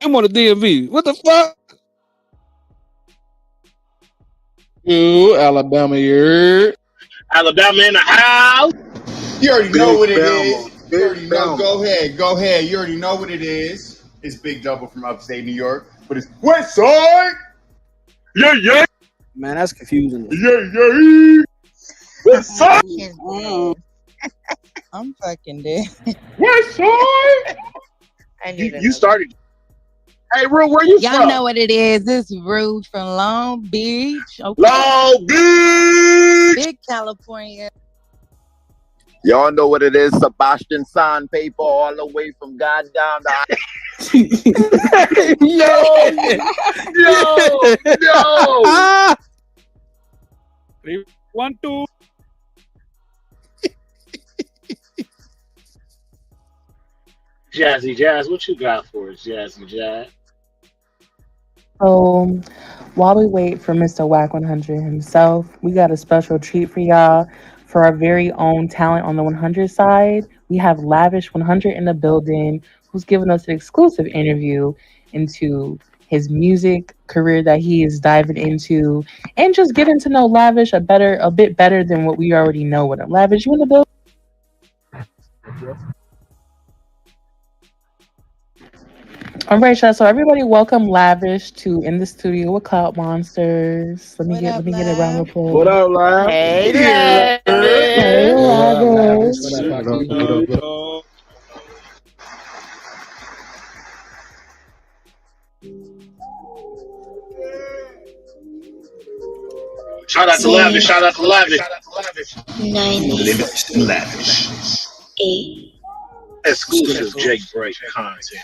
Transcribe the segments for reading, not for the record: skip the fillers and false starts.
I'm on the DMV. What the fuck? You Alabama, you Alabama in the house. You already know Big what it Bama. is. You Big already know. Bama. Go ahead. Go ahead. You already know what it is. It's Big Double from upstate New York, but it's West Side. Yeah, yeah, Man, that's confusing. Yeah, yeah. what's I'm up? fucking dead. I'm fucking dead. West Side. I You need you another. started. Hey, Real, where you Y'all know from? what it is. It's Rude from Long Beach. Okay. Long Beach. Big California. Y'all know what it is. Sebastian Sandpaper all the way from goddamn Yo, yo, yo. Ah! 3, 1, 2. Jazzy Jazz, what you got for us, Jazzy Jazz? So while we wait for Mr. Wack 100 himself, we got a special treat for y'all. For our very own talent on the 100 side, we have Lavish 100 in the building, who's giving us an exclusive interview into his music career that he is diving into, and just getting to know Lavish a bit better than what we already know with him. Lavish, you in the building? All right, y'all. So everybody, welcome Lavish to in the studio with Clout Monsters. Let me What get up, let me get a round of love? What applause. up, Live? Hey, Yeah. Hey, What Lavish. up, Lavish? Lavish. What up, What up, Aki? what up, what up? Yo. Shout out to Lavish. Shout out to Lavish. 90, 8, Exclusive Jake Break content.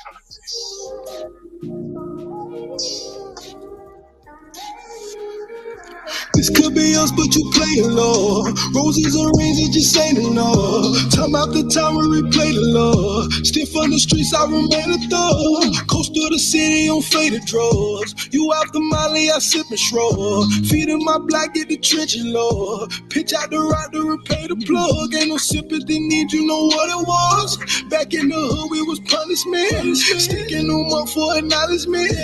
this could be us, but you play it low. Roses and rings, it just ain't enough. Time after time, we replay the love. Stiff on the streets, I remain a thug. Coast to the city on faded drugs. You after Molly, I sip and shrug. Feeding my black, get the trenches low. Pitch out the rock to repay the plug. Ain't no sympathy, need you know what it was. Back in the hood, we was punishment. Sticking them up for acknowledgement.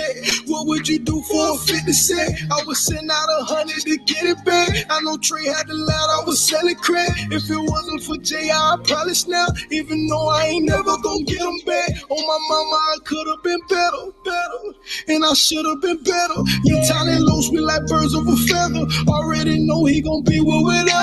What would you do for a 50 cent? I would send out 100 to get it back. I know Trey had the loud, I was selling crack. If it wasn't for J.I., I'd probably snap. Even though I ain't never gonna get him back. On my mama, I could have been better. And I should have been better. You tiny loose, we like birds of a feather. Already know he gon' be with whatever.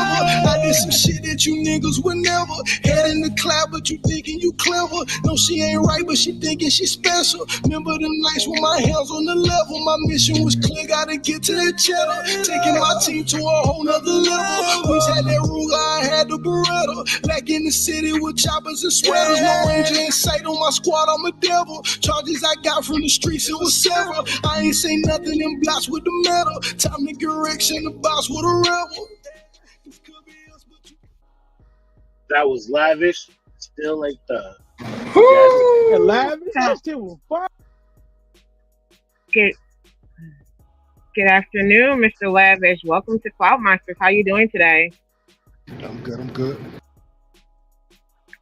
I did some shit that you niggas would never. Head in the cloud, but you thinking you clever. No, she ain't right, but she thinking she special. Remember them nights with my hands on the level. My mission was clear, gotta get to that cheddar. Taking my team to a whole nother level. Wish had that Ruger, I had the Beretta. Like in the city with choppers and sweaters. No angel in sight on my squad, I'm a devil. Charges I got from the streets, it was several. I ain't say nothing in blocks with the metal. Time to get rich in the box with a rebel. That was Lavish. Still a thug. Jazzy. Yeah, Lavish? That shit was fire. Good, good afternoon, Mr. Lavish. Welcome to Clout Monsters. How you doing today? I'm good, I'm good.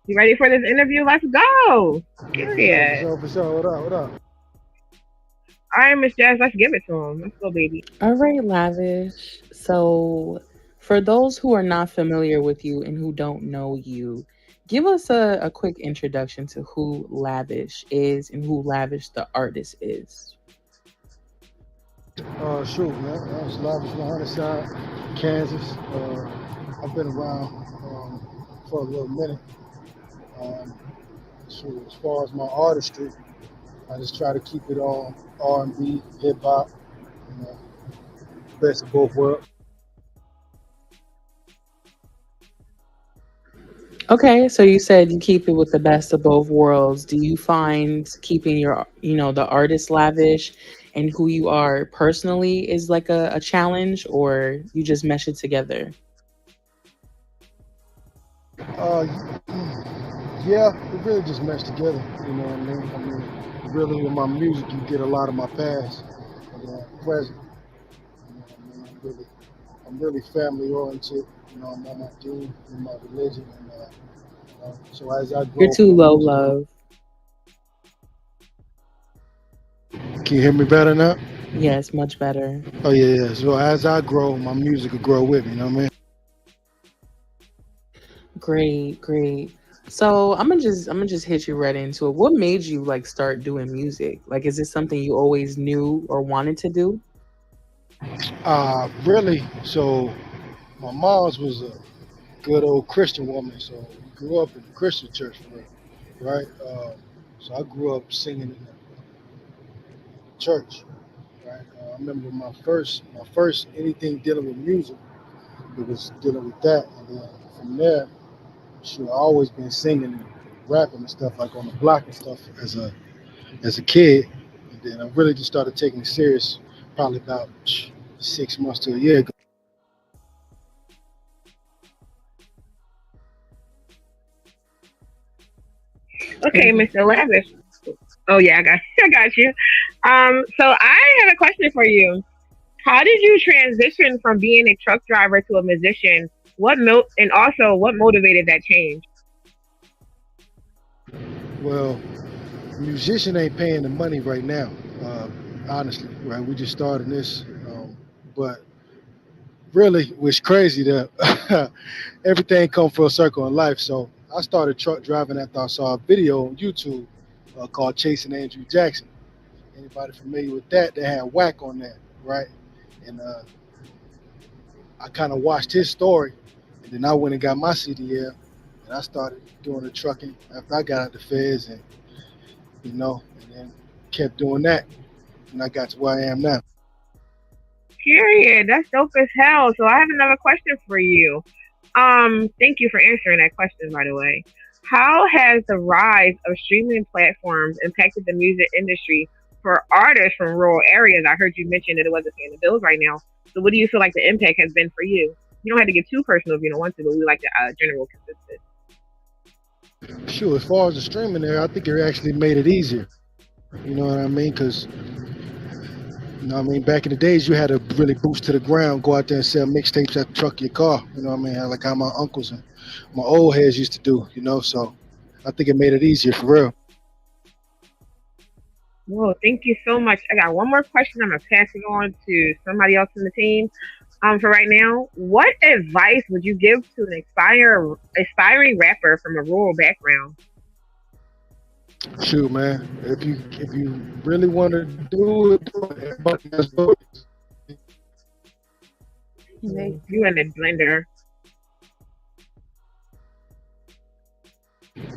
You ready for this interview? Let's go. For Period. sure, for sure. What up, what up? All right, Miss Jazz, let's give it to him. Let's go, baby. All right, Lavish. So for those who are not familiar with you and who don't know you, give us a quick introduction to who Lavish is and who Lavish the artist is. Shoot, man. I was Lavish 100 side, Kansas. I've been around for a little minute. Shoot, as far as my artistry, I just try to keep it on R&B, hip hop, you know, best of both worlds. Okay, so you said you keep it with the best of both worlds. Do you find keeping the artist Lavish and who you are personally is like a challenge, or you just mesh it together? Uh, yeah, it really just meshed together. You know what I mean? I mean, really with my music, you get a lot of my past, present. You know what I mean? I'm really family oriented. You know, I'm on my deen, in my religion, and so as I You're grow too from low, music, love. Can you hear me better now? Yes, much better. Oh yeah. So as I grow, my music will grow with me. You know what I mean? Great, great. So I'm gonna just hit you right into it. What made you like start doing music? Like, is this something you always knew or wanted to do? Really. So my mom's was a good old Christian woman. So we grew up in the Christian church, for real, right? So I grew up singing in the church, right? I remember my first anything dealing with music. It was dealing with that, and then from there, she always been singing and rapping and stuff like on the block and stuff as a kid. And then I really just started taking it serious probably about 6 months to a year ago. Okay, Mr. Lavish. Oh yeah, I got I got you. So I have a question for you. How did you transition from being a truck driver to a musician? And also what motivated that change? Well, musician ain't paying the money right now, uh, honestly, right? We just started this, but really, it's crazy that everything come full circle in life. So I started truck driving after I saw a video on YouTube called "Chasing Andrew Jackson." Anybody familiar with that? They had Wack on that, right? And I kind of watched his story, and then I went and got my CDL, and I started doing the trucking after I got out the feds, and and then kept doing that, and I got to where I am now. Period. That's dope as hell. So I have another question for you. Thank you for answering that question, by the way. How has the rise of streaming platforms impacted the music industry for artists from rural areas? I heard you mention that it wasn't paying the bills right now. So, what do you feel like the impact has been for you? You don't have to get too personal if you don't want to, but we like the general consensus. Sure, as far as the streaming there, I think it actually made it easier. You know what I mean? Because back in the days, you had to really boost to the ground, go out there and sell mixtapes at the truck of your car. You know what I mean? Like how my uncles and my old heads used to do. So I think it made it easier for real. Well, thank you so much. I got one more question. I'm gonna pass it on to somebody else in the team. For right now, what advice would you give to an aspiring rapper from a rural background? Shoot, man. If you really want to do it, everybody has voice. You in the blender.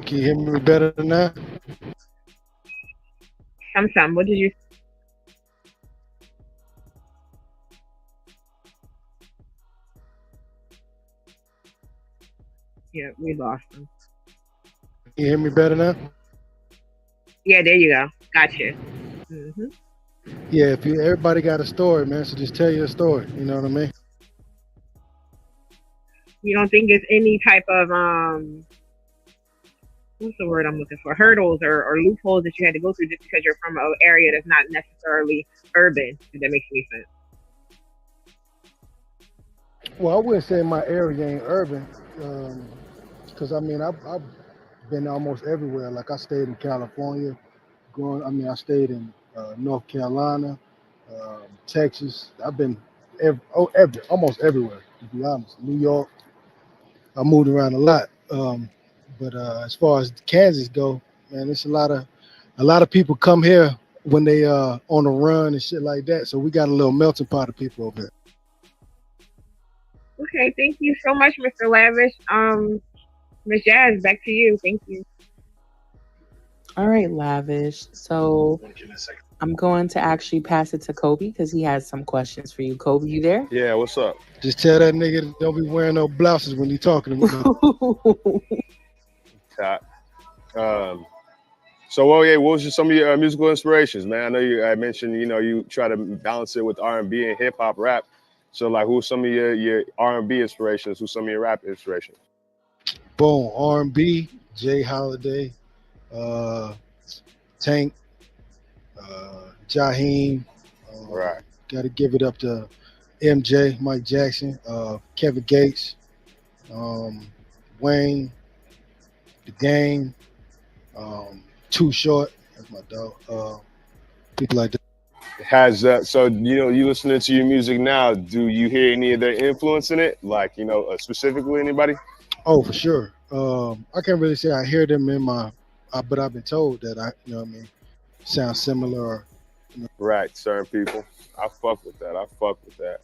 Can you hear me better than that? Some. What did you? Yeah, we lost him. Can you hear me better now? Yeah, there you go. Gotcha. hmm Yeah, everybody got a story, man. So just tell your story. You know what I mean? You don't think it's any type of what's the word I'm looking for? Hurdles or loopholes that you had to go through just because you're from an area that's not necessarily urban, if that makes any sense. Well, I wouldn't say my area ain't urban, because I've been almost everywhere. Like I stayed in California, I stayed in North Carolina, Texas. I've been almost everywhere, to be honest. New York. I moved around a lot. But as far as Kansas go, man, it's a lot of people come here when they on the run and shit like that. So we got a little melting pot of people over here. Okay, thank you so much, Mr. Lavish. Miss Jazz, back to you. Thank you. All right, Lavish. So I'm going to actually pass it to Kobe because he has some questions for you. Kobe, you there? Yeah, what's up? Just tell that nigga don't be wearing no blouses when he talking to me. Top. So, yeah, what was some of your musical inspirations, man? I know I mentioned, you try to balance it with R&B and hip hop rap. So, like, who's some of your R&B inspirations? Who's some of your rap inspirations? Boom, R&B, Jay Holiday, Tank, Jaheim. Right. Got to give it up to MJ, Mike Jackson, Kevin Gates, Wayne, The Game, Too Short. That's my dog. People like that. Has so you listening to your music now? Do you hear any of their influence in it? Like specifically anybody? Oh, for sure. I can't really say I hear them in but I've been told that sound similar. Or, Right, certain people. I fuck with that. I fuck with that.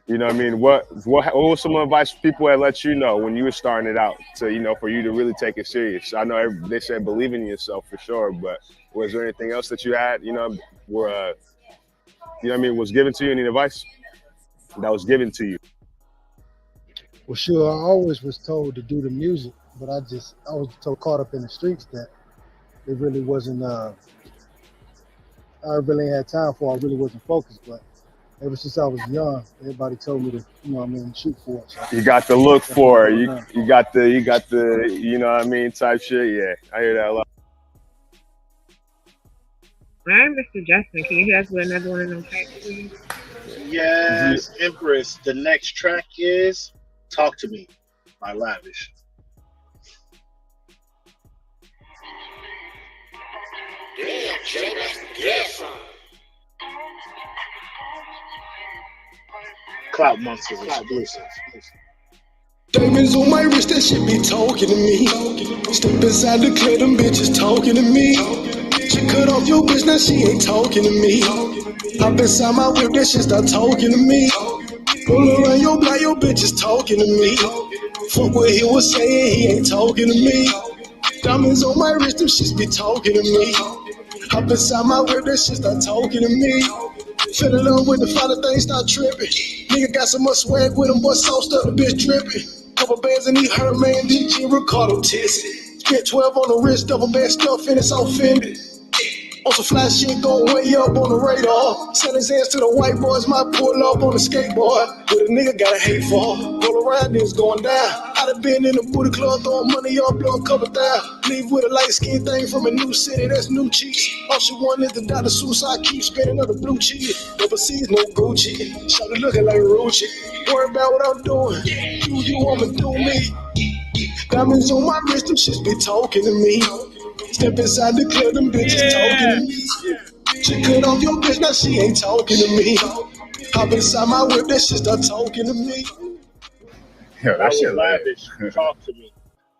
You know what I mean? What was some advice people that let you know when you were starting it out to for you to really take it serious? I know they said believe in yourself for sure, but was there anything else that you had were was given to you? Any advice that was given to you? well, sure. I always was told to do the music, but I was so caught up in the streets that it really wasn't. I really ain't had time for. I really wasn't focused. But ever since I was young, everybody told me to, shoot for it. So You got the look that's what for I'm it. doing You now. you got the type shit. Yeah, I hear that a lot. All right, Mr. Justin, can you hear us with another one of them tracks, please? Yes, Empress. The next track is "Talk to Me" by Lavish. Clout Monsters exclusive. Diamonds on my wrist, that shit be talking to me. Step inside the club, them bitches talking to me. She cut off your bitch, now she ain't talking to me. Hop inside my whip, that shit start talking to me. Roll around your block, your bitch is talking to me. Fuck what he was saying, he ain't talking to me. Diamonds on my wrist, them shits be talking to me. Hop inside my whip, that shit start talking to me. Fell in love with the father, things start tripping. Nigga got so much swag with him, boy, sauced up, the bitch dripping. Couple bands and he hurt man, DJ Ricardo tested. Spent 12 on the wrist, double band stuff, and it's all fended. On some fly shit going way up on the radar. Send his hands to the white boys, might pull up on the skateboard. What a nigga gotta hate for. Roll around, it's going down. I done been in the booty club, throwing money up, blow a couple down. Leave with a light skin thing from a new city, that's new cheese. All she want is the Dr. Suicide, keep spinning up the blue cheese. Overseas, no Gucci. Shawty looking like Rucci. Worry about what I'm doing. Do you want me do me? Diamonds on my wrist, them shits be talking to me. Step inside the club, them bitches talking to me. She cut off your bitch, now she ain't talking to me. Hop inside my whip, that shit start talking to me. Yo, That that was shit lit. Lavish. Talk to me.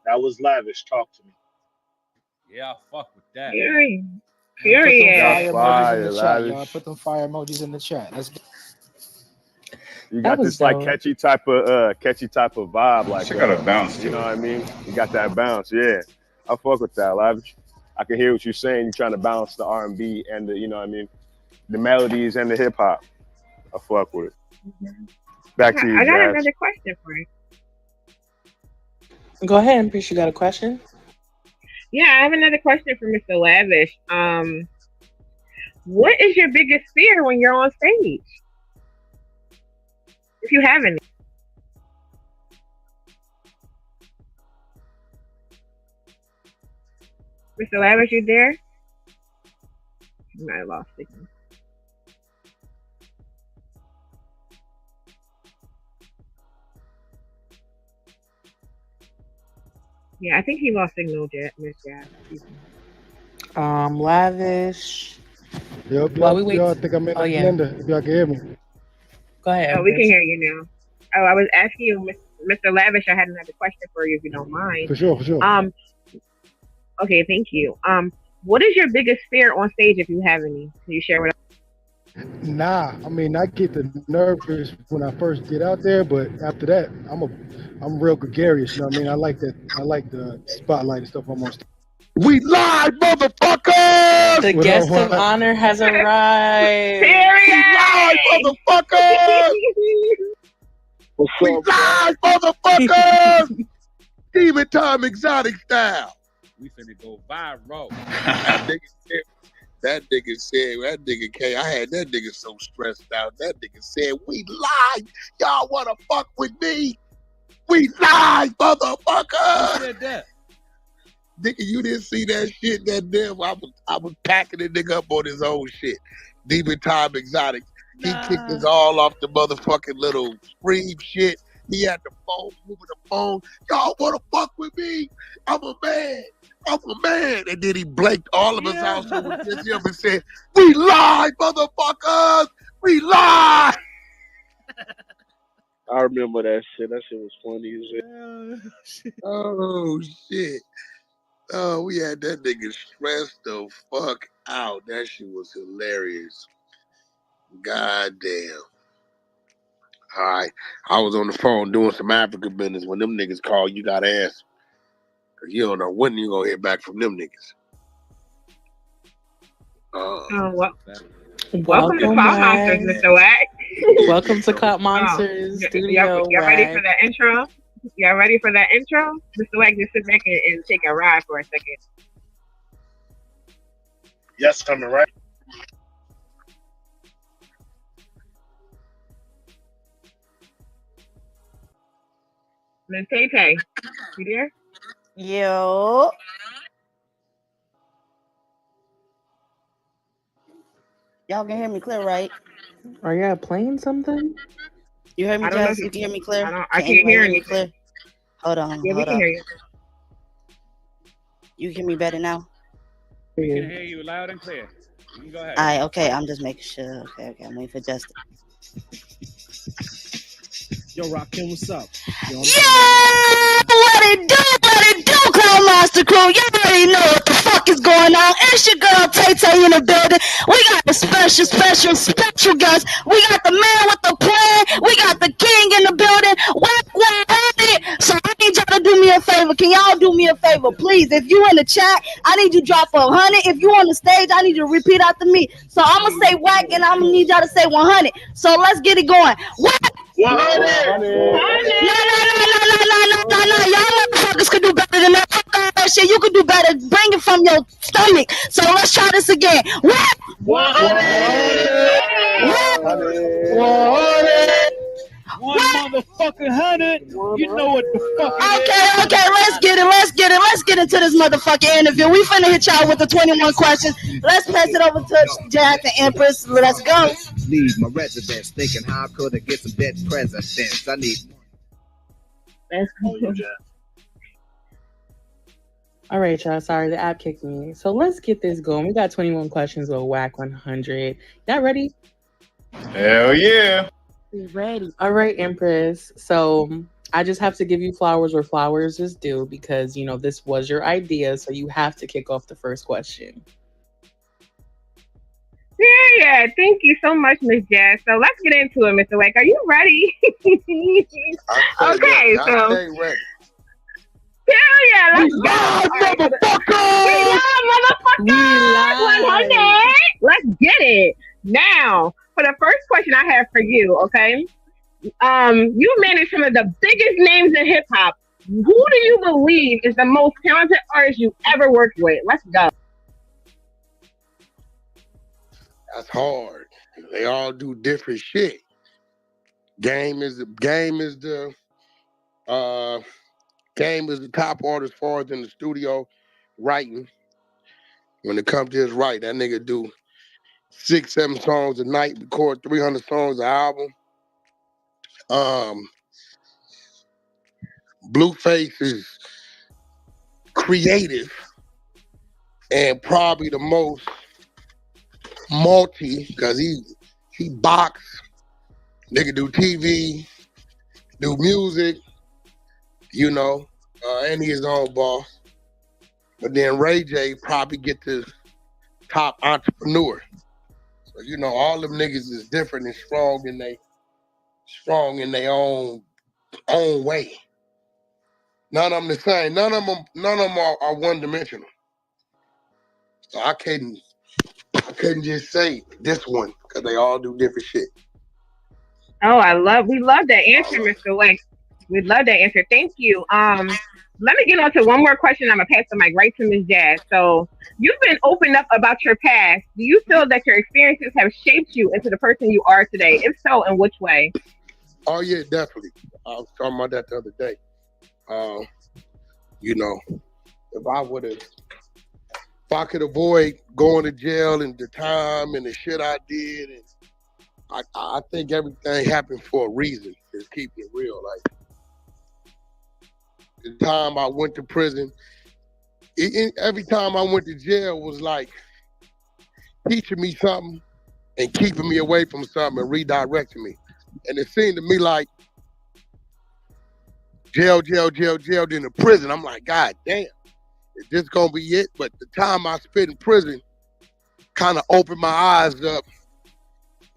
That was Lavish. Talk to me. Yeah, I fuck with that. Period. Put them Period. fire emojis in Fire, the chat, y'all. lavish. Put them fire emojis in the chat. Let's go. You That got was this like dope. catchy type of vibe, like Shit got a bounce you to know what it. I mean? You got that bounce, yeah. I fuck with that, lavish. I can hear what you're saying. You're trying to balance the R&B and the the melodies and the hip hop. I fuck with it. Back to you, I got Jazz. another question for you. Go ahead, Empress. You got a question? Yeah, I have another question for Mr. Lavish. What is your biggest fear when you're on stage? If you have any. Mr. Lavish, you there? You might have lost signal. Yeah, I think he lost signal, Miss Jazz. Lavish. Yep, While we wait. y'all think I'm in Oh the yeah. blender. If y'all can hear me. Go ahead, Oh, we can Empress. hear you now. Oh, I was asking you, Mr. Lavish. I had another question for you, if you don't mind. For sure. Okay, thank you. What is your biggest fear on stage, if you have any? Can you share with us? Nah, I mean I get the nervous when I first get out there, but after that, I'm real gregarious. You know what I mean? I like the spotlight and stuff. I'm on stage. We live, motherfuckers! The What guest up, of what? honor has arrived. We live, motherfuckers! What's We up, live, motherfuckers! Demon time exotic style. We finna go viral. That nigga K, I had that nigga so stressed out. That nigga said, we live. Y'all wanna fuck with me? We live, Who motherfuckers! said that? Nigga, you didn't see that shit that damn. I was packing the nigga up on his own shit. Demon time exotic. He kicked us all off the motherfucking little scream shit. He had the phone, moving the phone. Y'all wanna fuck with me? I'm a man. I'm a man. And then he blanked all of us out so we just him and said, "We live, motherfuckers! We live!" I remember that shit. That shit was funny as hell. Oh shit. Oh, we had that nigga stressed the fuck out. That shit was hilarious. God damn. All right. I was on the phone doing some African business. When them niggas call, you gotta answer. Cause you don't know when you gonna hear back from them niggas. Welcome to Welcome, Clout Monsters, Wack. Mr. Wack. Welcome to Clout Monsters Studio, Y'all ready for Wack. that intro? Y'all ready for that intro? Mr. Wack, just sit back and take a ride for a second. Yes, coming right. Miss Tay Tay, you there? Yo. Y'all can hear me clear, right? Are y'all playing something? You heard me, I don't know Jess? if You can hear me clear? I Can can't anybody hear hear me anything. clear? Hold on, Yeah, we hold can up. hear you. You hear me better now? We can hear you loud and clear. You can go ahead. All right, okay. I'm just making sure. Okay. I'm waiting for Justin. Yo, Rakim, what's up? Yo, What it do, Clown Monster Crew? You already know what the fuck is going on. It's your girl Tay Tay in the building. We got the special guest. We got the man with the plan. We got the king in the building. Wack. So I need y'all to do me a favor. Can y'all do me a favor, please? If you in the chat, I need you to drop 100. If you on the stage, I need you to repeat after me. So I'm gonna say Wack, and I'm gonna need y'all to say 100. So let's get it going. Wack. 100. No. Y'all motherfuckers could do better than that. Fuck all that shit. You could do better. Bring it from your stomach. So let's try this again. What? 100. One motherfucking 100. You know what the fuck it is. Okay, let's get into this motherfucking interview. We finna hit y'all with the 21 questions. Let's pass it over to Jack and Empress. Let's go. Leave my residence thinking how I could get some dead presidents. I need All right, y'all. Sorry, the app kicked me. So let's get this going. We got 21 questions with Wack 100. Y'all ready? Hell yeah. We ready. All right, Empress. So I just have to give you flowers where flowers is due because, you know, this was your idea. So you have to kick off the first question. Yeah. Thank you so much, Miss Jazz. So let's get into it, Mr. Wack. Are you ready? Okay, so. Stay ready. Hell yeah, let's go. We live, 100. Let's get it. Now, for the first question I have for you, okay? You manage some of the biggest names in hip hop. Who do you believe is the most talented artist you ever worked with? Let's go. That's hard. They all do different shit. Game is the top artist as far as in the studio writing. When it comes to his write, that nigga do 6-7 songs a night, record 300 songs an album. Blueface is creative and probably the most multi because he box, nigga do TV, do music, you know, and he his own boss. But then Ray J probably get the top entrepreneur. So you know, all them niggas is different and strong in their own way. None of them the same. None of them are one dimensional. So I couldn't just say this one because they all do different shit. Oh, we love that answer, Mr. Wack. We love that answer. Thank you. Let me get on to one more question. I'm gonna pass the mic right to Ms. Jazz. So you've been open up about your past. Do you feel that your experiences have shaped you into the person you are today? If so, in which way? Oh yeah, definitely. I was talking about that the other day. You know, if I could avoid going to jail and the time and the shit I did, and I think everything happened for a reason. Just keep it real. Like the time I went to prison, every time I went to jail was like teaching me something and keeping me away from something and redirecting me. And it seemed to me like jail, then the prison. I'm like, God damn, is this gonna be it? But the time I spent in prison kind of opened my eyes up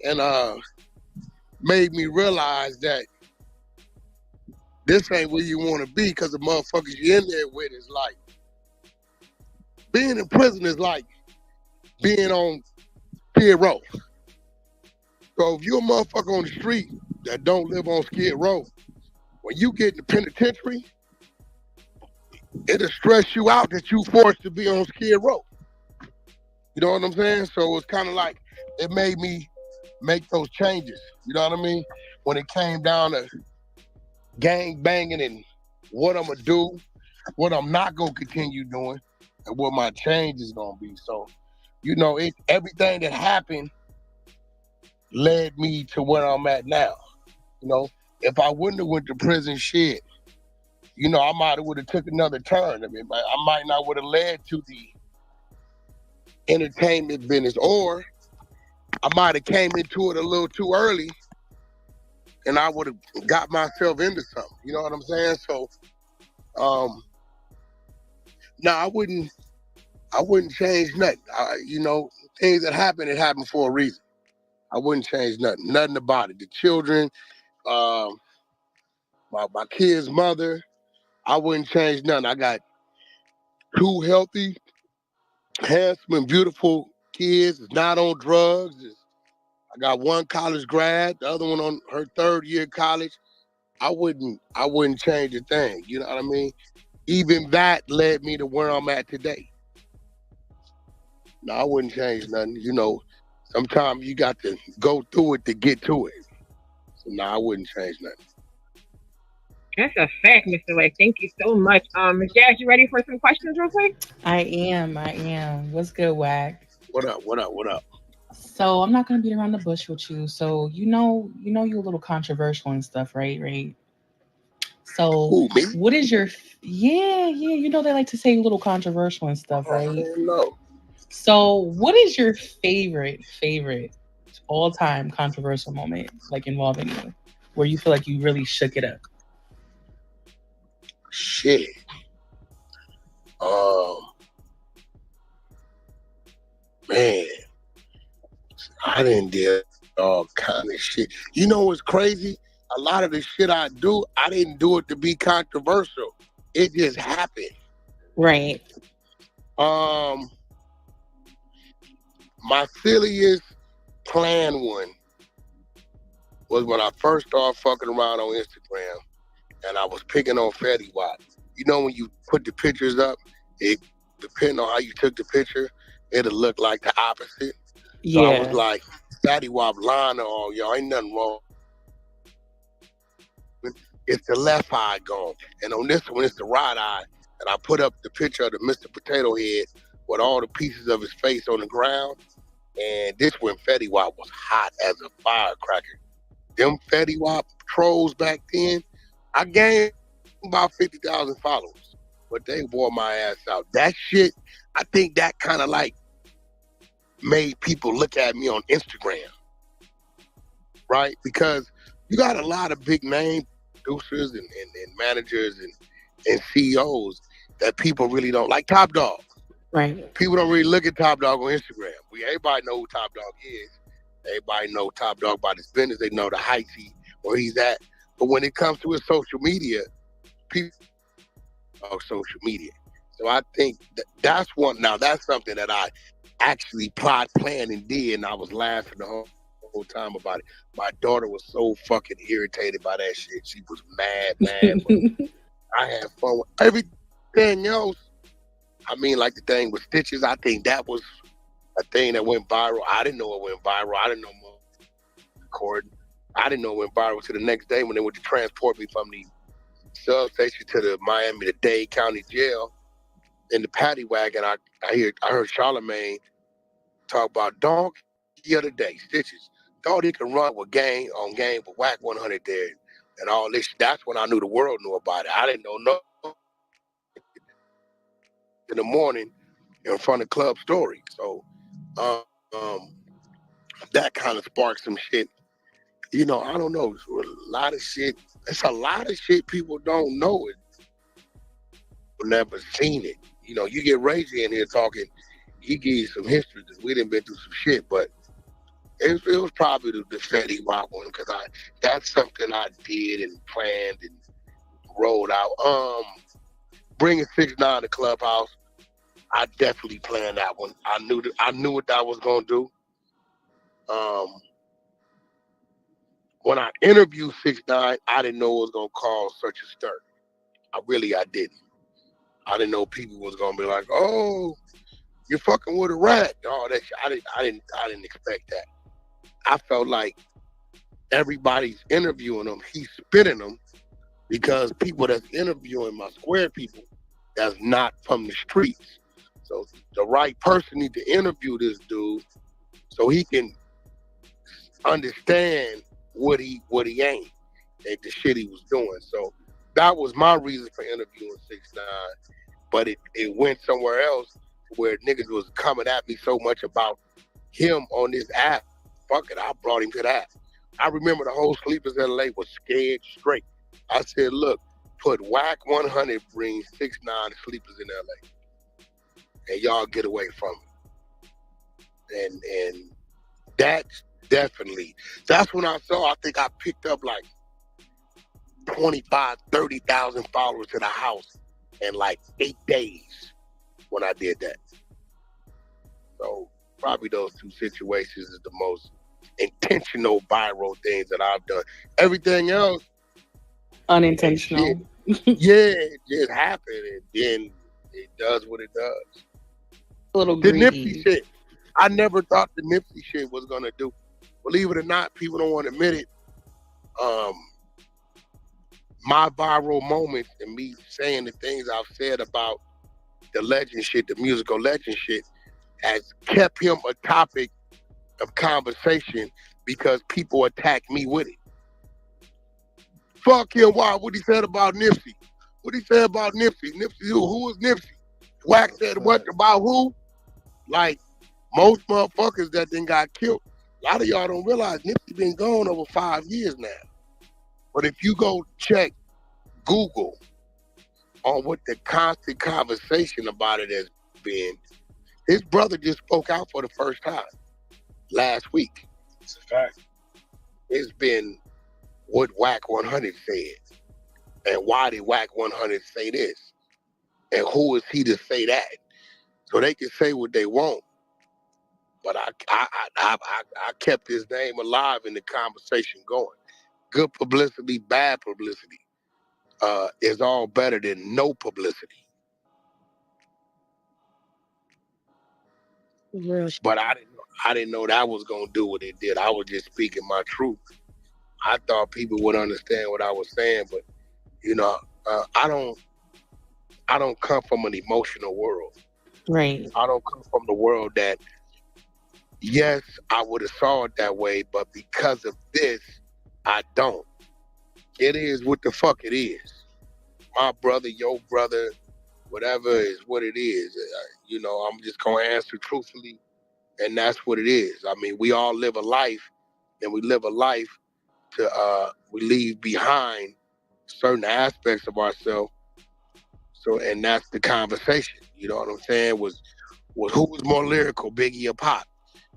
and made me realize that this ain't where you want to be, because the motherfuckers you in there with is like, being in prison is like being on Skid Row. So if you're a motherfucker on the street that don't live on Skid Row, when you get in the penitentiary, it'll stress you out that you forced to be on Skid Row. You know what I'm saying? So it's kind of like, it made me make those changes. You know what I mean? When it came down to gang banging and what I'm gonna do, what I'm not gonna continue doing, and what my change is gonna be. So, you know, everything that happened led me to where I'm at now. You know, if I wouldn't have went to prison, shit, you know, I might have would have took another turn. I mean, I might not would have led to the entertainment business, or I might have came into it a little too early and I would have got myself into something. You know what I'm saying? So, no, I wouldn't change nothing. You know, things that happen, it happened for a reason. I wouldn't change nothing about it. The children, my kid's mother, I wouldn't change nothing. I got 2 healthy, handsome, and beautiful kids. It's not on drugs. I got 1 college grad, the other one on her 3rd year college. I wouldn't change a thing. You know what I mean? Even that led me to where I'm at today. No, I wouldn't change nothing. You know, sometimes you got to go through it to get to it. So no, I wouldn't change nothing. That's a fact, Mr. Wack. Thank you so much. Ms. Jazz, you ready for some questions real quick? I am. What's good, Wack? What up? So I'm not gonna beat around the bush with you. So you're a little controversial and stuff, right? So Ooh, me? what is your you know they like to say a little controversial and stuff, right? No. So what is your favorite all-time controversial moment, like involving you, where you feel like you really shook it up? Shit. Man, I didn't do all kind of shit. You know what's crazy? A lot of the shit I do, I didn't do it to be controversial. It just happened. Right. My silliest planned one was when I first started fucking around on Instagram and I was picking on Fetty Wap. You know when you put the pictures up, it depending on how you took the picture, it'll look like the opposite. So I was like, Fetty Wap lying to all y'all, ain't nothing wrong. It's the left eye gone. And on this one, it's the right eye. And I put up the picture of the Mr. Potato Head with all the pieces of his face on the ground. And this when Fetty Wap was hot as a firecracker. Them Fetty Wap trolls back then, I gained about 50,000 followers. But they wore my ass out. That shit, I think that kind of like made people look at me on Instagram. Right? Because you got a lot of big name producers and managers and CEOs that people really don't like. Top Dog. Right. People don't really look at Top Dog on Instagram. Everybody know who Top Dog is. Everybody know Top Dog by his business. They know the heights where he's at. But when it comes to his social media, people talk social media. So I think that's one. Now that's something that I actually planned and did, and I was laughing the whole time about it. My daughter was so fucking irritated by that shit. She was mad. But I had fun with everything else. I mean, like the thing with Stitches, I think that was a thing that went viral. I didn't know it went viral. I didn't know more recording. I didn't know it went viral to the next day when they went to transport me from the substation to the Miami-Dade County Jail in the paddy wagon. I heard Charlamagne talk about Dog the other day, Stitches. Thought he could run with game with Wack 100 there and all this. That's when I knew the world knew about it. I didn't know in the morning in front of Club Story. So that kind of sparked some shit. You know, I don't know. A lot of shit. It's a lot of shit people don't know it. Never seen it. You know, you get Ray J in here talking, he gives you some history because we done been through some shit, but it was probably the Fetty Wap one because that's something I did and planned and rolled out. Bringing 6ix9ine to Clubhouse, I definitely planned that one. I knew what I was gonna do. When I interviewed 6ix9ine, I didn't know it was gonna cause such a stir. I didn't. I didn't know people was gonna be like, "Oh, you're fucking with a rat." All that shit. I didn't expect that. I felt like everybody's interviewing him. He's spitting them because people that's interviewing my square people that's not from the streets. So the right person need to interview this dude so he can understand what he ain't and the shit he was doing. So that was my reason for interviewing 6ix9ine. But it went somewhere else where niggas was coming at me so much about him on this app. Fuck it, I brought him to that. I remember the whole Sleepers LA was scared straight. I said, look, put Wack 100 brings 6ix9ine to Sleepers in LA. And y'all get away from it. And that's definitely, that's when I think I picked up like 25, 30,000 followers to the house in like 8 days when I did that. So probably those two situations is the most intentional viral things that I've done. Everything else, unintentional. Yeah, it just happened and then it does what it does. A little The greedy. Nipsey shit. I never thought the Nipsey shit was gonna do. Believe it or not, people don't want to admit it. My viral moments and me saying the things I've said about the legend shit, the musical legend shit, has kept him a topic of conversation because people attack me with it. Fuck him, why? What he said about Nipsey? What he said about Nipsey? Nipsey who? Who was Nipsey? Wack said what about who? Like, most motherfuckers that then got killed, a lot of y'all don't realize Nipsey been gone over 5 years now. But if you go check Google on what the constant conversation about it has been, his brother just spoke out for the first time last week. It's a fact. It's been what Wack 100 said. And why did Wack 100 say this? And who is he to say that? So they can say what they want. But I kept his name alive and the conversation going. Good publicity, bad publicity is all better than no publicity. But I didn't know that was gonna do what it did. I was just speaking my truth. I thought people would understand what I was saying, but you know, I don't come from an emotional world. Right. I don't come from the world that, yes, I would have saw it that way, but because of this, I don't. It is what the fuck it is. My brother, your brother, whatever is what it is. You know, I'm just gonna answer truthfully, and that's what it is. I mean, we all live a life, and we live a life to we leave behind certain aspects of ourselves. So, and that's the conversation. You know what I'm saying? Was who was more lyrical, Biggie or Pop?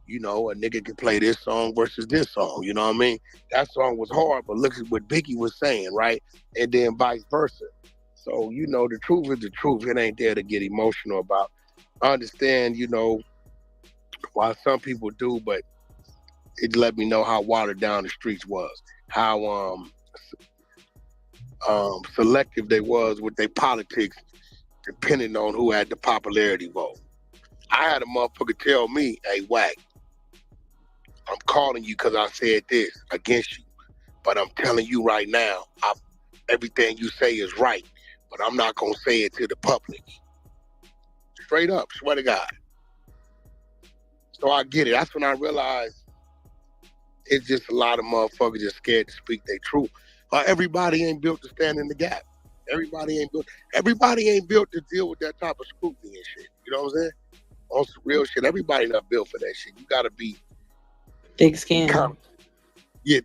You know, a nigga can play this song versus this song. You know what I mean? That song was hard, but look at what Biggie was saying, right? And then vice versa. So, you know, the truth is the truth. It ain't there to get emotional about. I understand, you know, why some people do, but it let me know how watered down the streets was. How selective they was with their politics, depending on who had the popularity vote. I had a motherfucker tell me, hey, Wack, I'm calling you because I said this against you, but I'm telling you right now, everything you say is right, but I'm not going to say it to the public. Straight up, swear to God. So I get it. That's when I realized it's just a lot of motherfuckers just scared to speak their truth. Everybody ain't built to stand in the gap. Everybody ain't built. Everybody ain't built to deal with that type of scrutiny and shit. You know what I'm saying? On some real shit. Everybody not built for that shit. You gotta be Thick skin.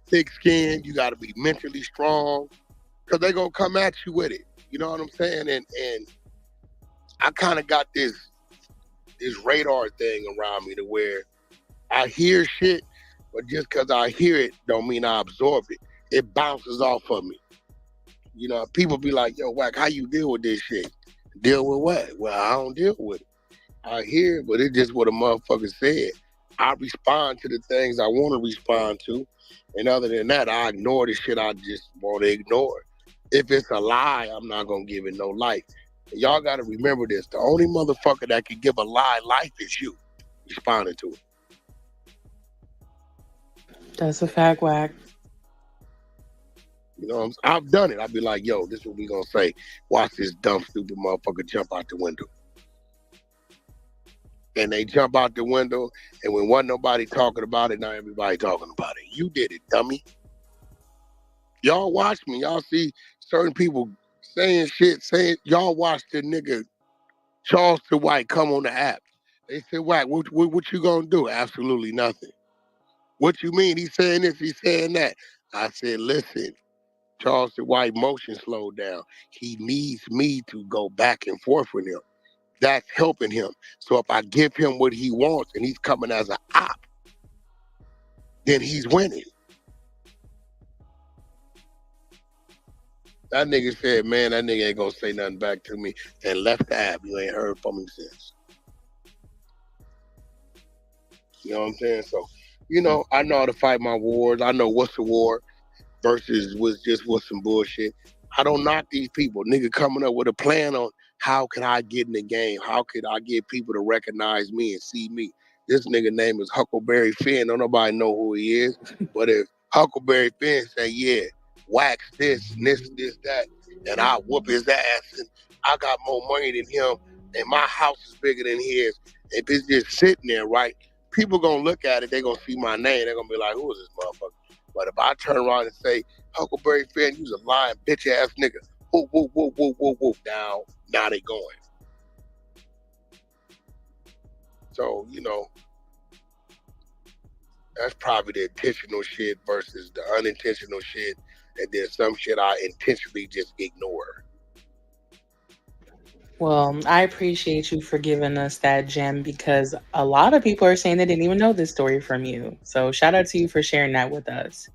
thick skinned. You gotta be mentally strong. Cause they gonna come at you with it. You know what I'm saying? And I kinda got this radar thing around me to where I hear shit, but just cause I hear it don't mean I absorb it. It bounces off of me. You know, people be like, yo, Wack, how you deal with this shit? Deal with what? Well, I don't deal with it. I hear it, but it's just what a motherfucker said. I respond to the things I want to respond to. And other than that, I ignore the shit I just want to ignore. If it's a lie, I'm not going to give it no life. And y'all got to remember this. The only motherfucker that can give a lie life is you responding to it. That's a fact, Wack. You know, I've done it. I'd be like, yo, this is what we gonna say. Watch this dumb, stupid motherfucker jump out the window. And they jump out the window, and when wasn't nobody talking about it, now everybody talking about it. You did it, dummy. Y'all watch me. Y'all see certain people saying shit, y'all watch the nigga Charleston White come on the app. They said, Wack, what you gonna do? Absolutely nothing. What you mean? He's saying this, he's saying that. I said, listen. Charleston White motion slowed down. He needs me to go back and forth with him. That's helping him. So if I give him what he wants and he's coming as an op, then he's winning. That nigga said, man, that nigga ain't gonna say nothing back to me, and left the app. You ain't heard from him since. You know what I'm saying? So, you know, I know how to fight my wars. I know what's a war versus was some bullshit. I don't knock these people. Nigga coming up with a plan on how can I get in the game? How could I get people to recognize me and see me? This nigga name is Huckleberry Finn. Don't nobody know who he is. But if Huckleberry Finn say, yeah, wax this, that, and I whoop his ass, and I got more money than him, and my house is bigger than his, if it's just sitting there, right, people gonna look at it, they gonna see my name, they're gonna be like, who is this motherfucker? But if I turn around and say, Huckleberry Finn, you's a lying bitch ass nigga. Whoop, whoop, whoop, whoop, whoop, whoop. Now they going. So, you know, that's probably the intentional shit versus the unintentional shit. And then some shit I intentionally just ignore. Well, I appreciate you for giving us that gem because a lot of people are saying they didn't even know this story from you. So shout out to you for sharing that with us.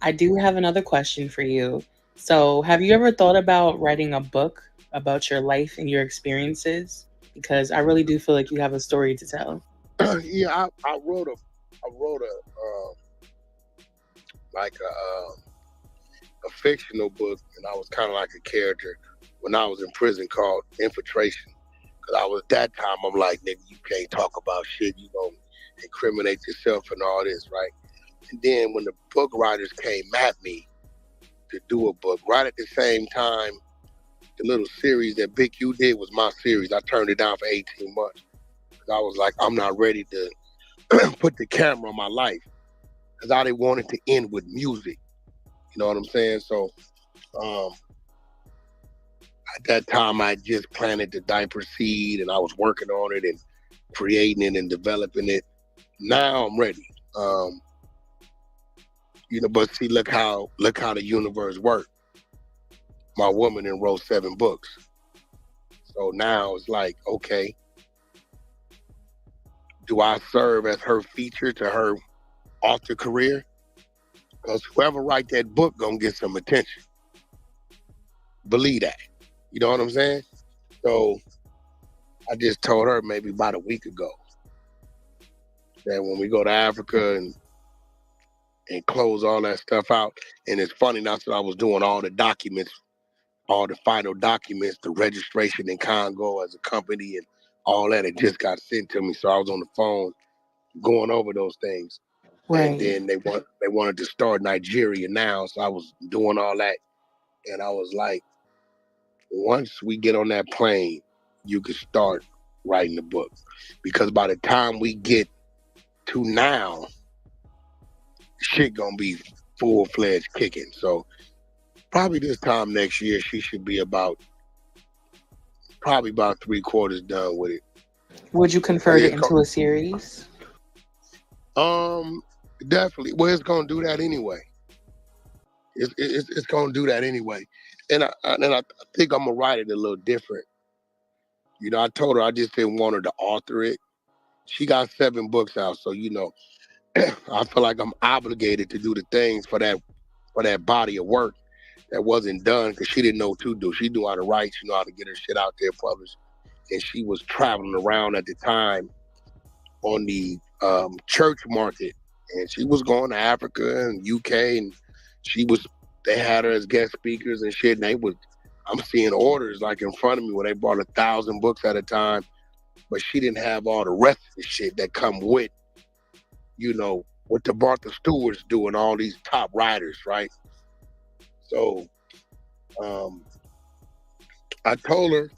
I do have another question for you. So have you ever thought about writing a book about your life and your experiences? Because I really do feel like you have a story to tell. Yeah, I wrote a fictional book, and I was kind of like a character when I was in prison called Infiltration. Because I was that time, I'm like, nigga, you can't talk about shit. You gonna incriminate yourself and all this, right? And then when the book writers came at me to do a book, right at the same time, the little series that Big U did was my series. I turned it down for 18 months. Because I was like, I'm not ready to put the camera on my life. Because I didn't want it to end with music. You know what I'm saying? So at that time, I just planted the diaper seed, and I was working on it and creating it and developing it. Now I'm ready. You know, but see, look how the universe works. My woman wrote 7 books. So now it's like, okay, do I serve as her feature to her author career? Because whoever write that book gonna get some attention. Believe that. You know what I'm saying? So I just told her maybe about a week ago that when we go to Africa and close all that stuff out, and it's funny, that's what I was doing all the documents, all the final documents, the registration in Congo as a company and all that, it just got sent to me. So I was on the phone going over those things. Right. And then they wanted to start Nigeria now. So I was doing all that. And I was like, once we get on that plane, you can start writing the book. Because by the time we get to now, shit gonna be full-fledged kicking. So Probably this time next year, she should be probably about 3/4 done with it. Would you Oh, convert yeah, it into a series? definitely. Well, it's gonna do that anyway. It's gonna do that anyway. And I think I'm gonna write it a little different. You know, I told her I just didn't want her to author it. She got 7 books out, so you know, I feel like I'm obligated to do the things for that body of work that wasn't done because she didn't know what to do. She knew how to write, she knew how to get her shit out there published, and she was traveling around at the time on the church market, and she was going to Africa and UK, and they had her as guest speakers and shit. And I'm seeing orders like in front of me where they bought 1,000 books at a time, but she didn't have all the rest of the shit that come with, you know, what the Martha Stewarts do and all these top writers, right? So I told her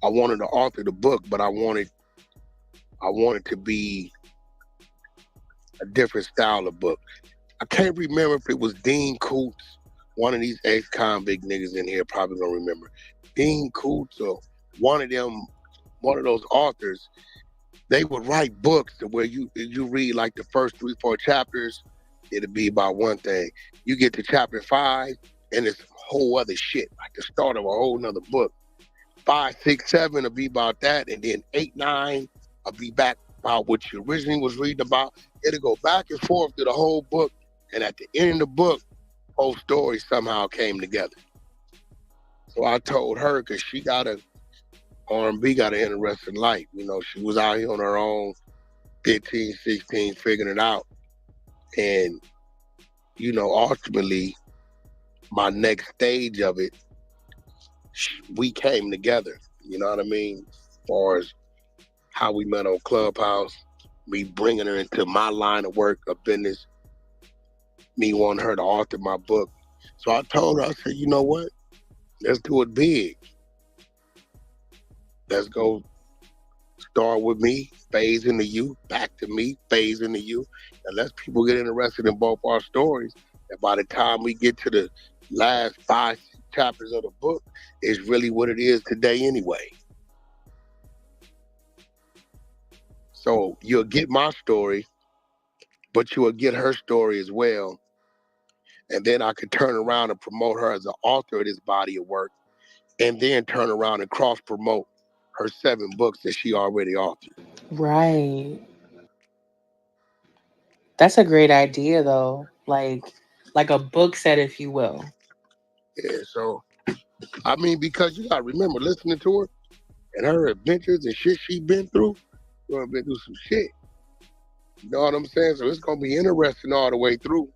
I wanted to author the book, but I wanted to be a different style of book. I can't remember if it was Dean Koontz, one of these ex-convict niggas in here probably gonna remember. Dean Koontz or one of those authors, they would write books to where you read like the first 3-4 chapters, it'll be about one thing. You get to chapter 5 and it's whole other shit, like the start of a whole nother book. 5, 6, 7 will be about that, and then 8, 9 will be back about what you originally was reading about. It'll go back and forth through the whole book, and at the end of the book, whole story somehow came together. So I told her, because she got R&B got an interesting life. You know, she was out here on her own, 15, 16, figuring it out. And, you know, ultimately, my next stage of it, we came together. You know what I mean? As far as how we met on Clubhouse, me bringing her into my line of work, of business, me wanting her to author my book. So I told her, I said, you know what? Let's do it big. Let's go start with me, phase into you, back to me, phase into you, and let people get interested in both our stories. And by the time we get to the last 5 chapters of the book, it's really what it is today anyway. So you'll get my story, but you will get her story as well. And then I could turn around and promote her as an author of this body of work, and then turn around and cross-promote her 7 books that she already authored. Right. That's a great idea, though. Like a book set, if you will. Yeah, so, I mean, because you got to remember, listening to her and her adventures and shit she been through, she's been through some shit. You know what I'm saying? So it's going to be interesting all the way through.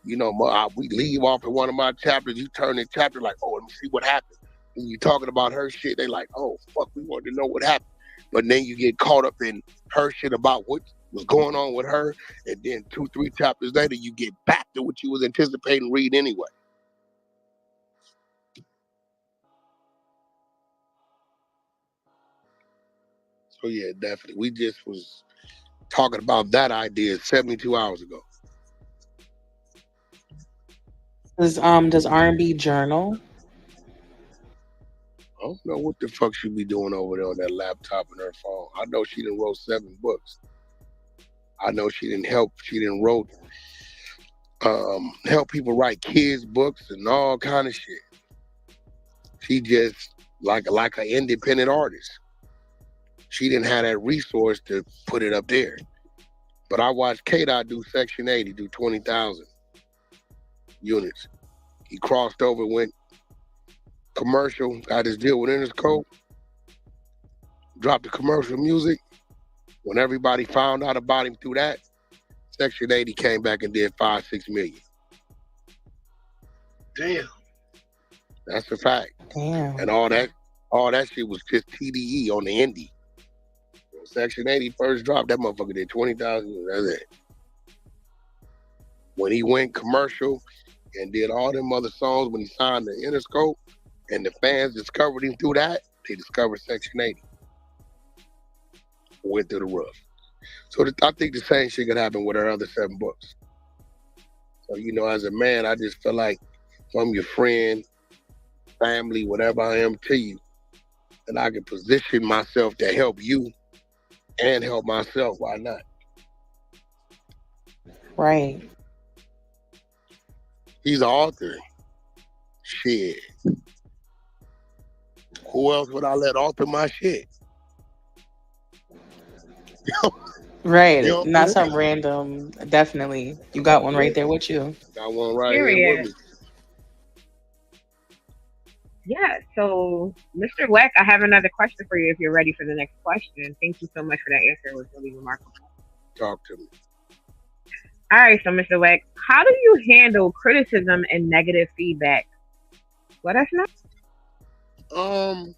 You know, we leave off in one of my chapters, you turn the chapter like, oh, let me see what happened. When you're talking about her shit, they like, oh, fuck, we want to know what happened. But then you get caught up in her shit about what was going on with her, and then 2, 3 chapters later, you get back to what you was anticipating reading anyway. So yeah, definitely. We just was talking about that idea 72 hours ago. Does R&B journal? I don't know what the fuck she be doing over there on that laptop and her phone. I know she done wrote 7 books. I know she didn't help people write kids books and all kind of shit. She just like an independent artist. She didn't have that resource to put it up there. But I watched K-Dot do Section 80, do 20,000 units. He crossed over, went commercial, got his deal with Interscope, dropped the commercial music. When everybody found out about him through that, Section 80 came back and did 5-6 million. Damn. That's a fact. Damn. And all that shit was just TDE on the indie. When Section 80 first dropped, that motherfucker did 20,000. That's it. When he went commercial and did all them other songs, when he signed the Interscope and the fans discovered him through that, they discovered Section 80. Went through the roof. So I think the same shit could happen with her other 7 books. So, you know, as a man, I just feel like from your friend, family, whatever I am to you, and I can position myself to help you and help myself. Why not? Right. He's an author. Shit. Who else would I let author my shit? Right. You know what I'm Not saying? some random. Definitely. You got one right Yeah. there with you. Got one right here with Period. me. Yeah, so Mr. Wack, I have another question for you if you're ready for the next question. Thank you so much for that answer. It was really remarkable. Talk to me. All right, so Mr. Wack, how do you handle criticism and negative feedback? Let us know.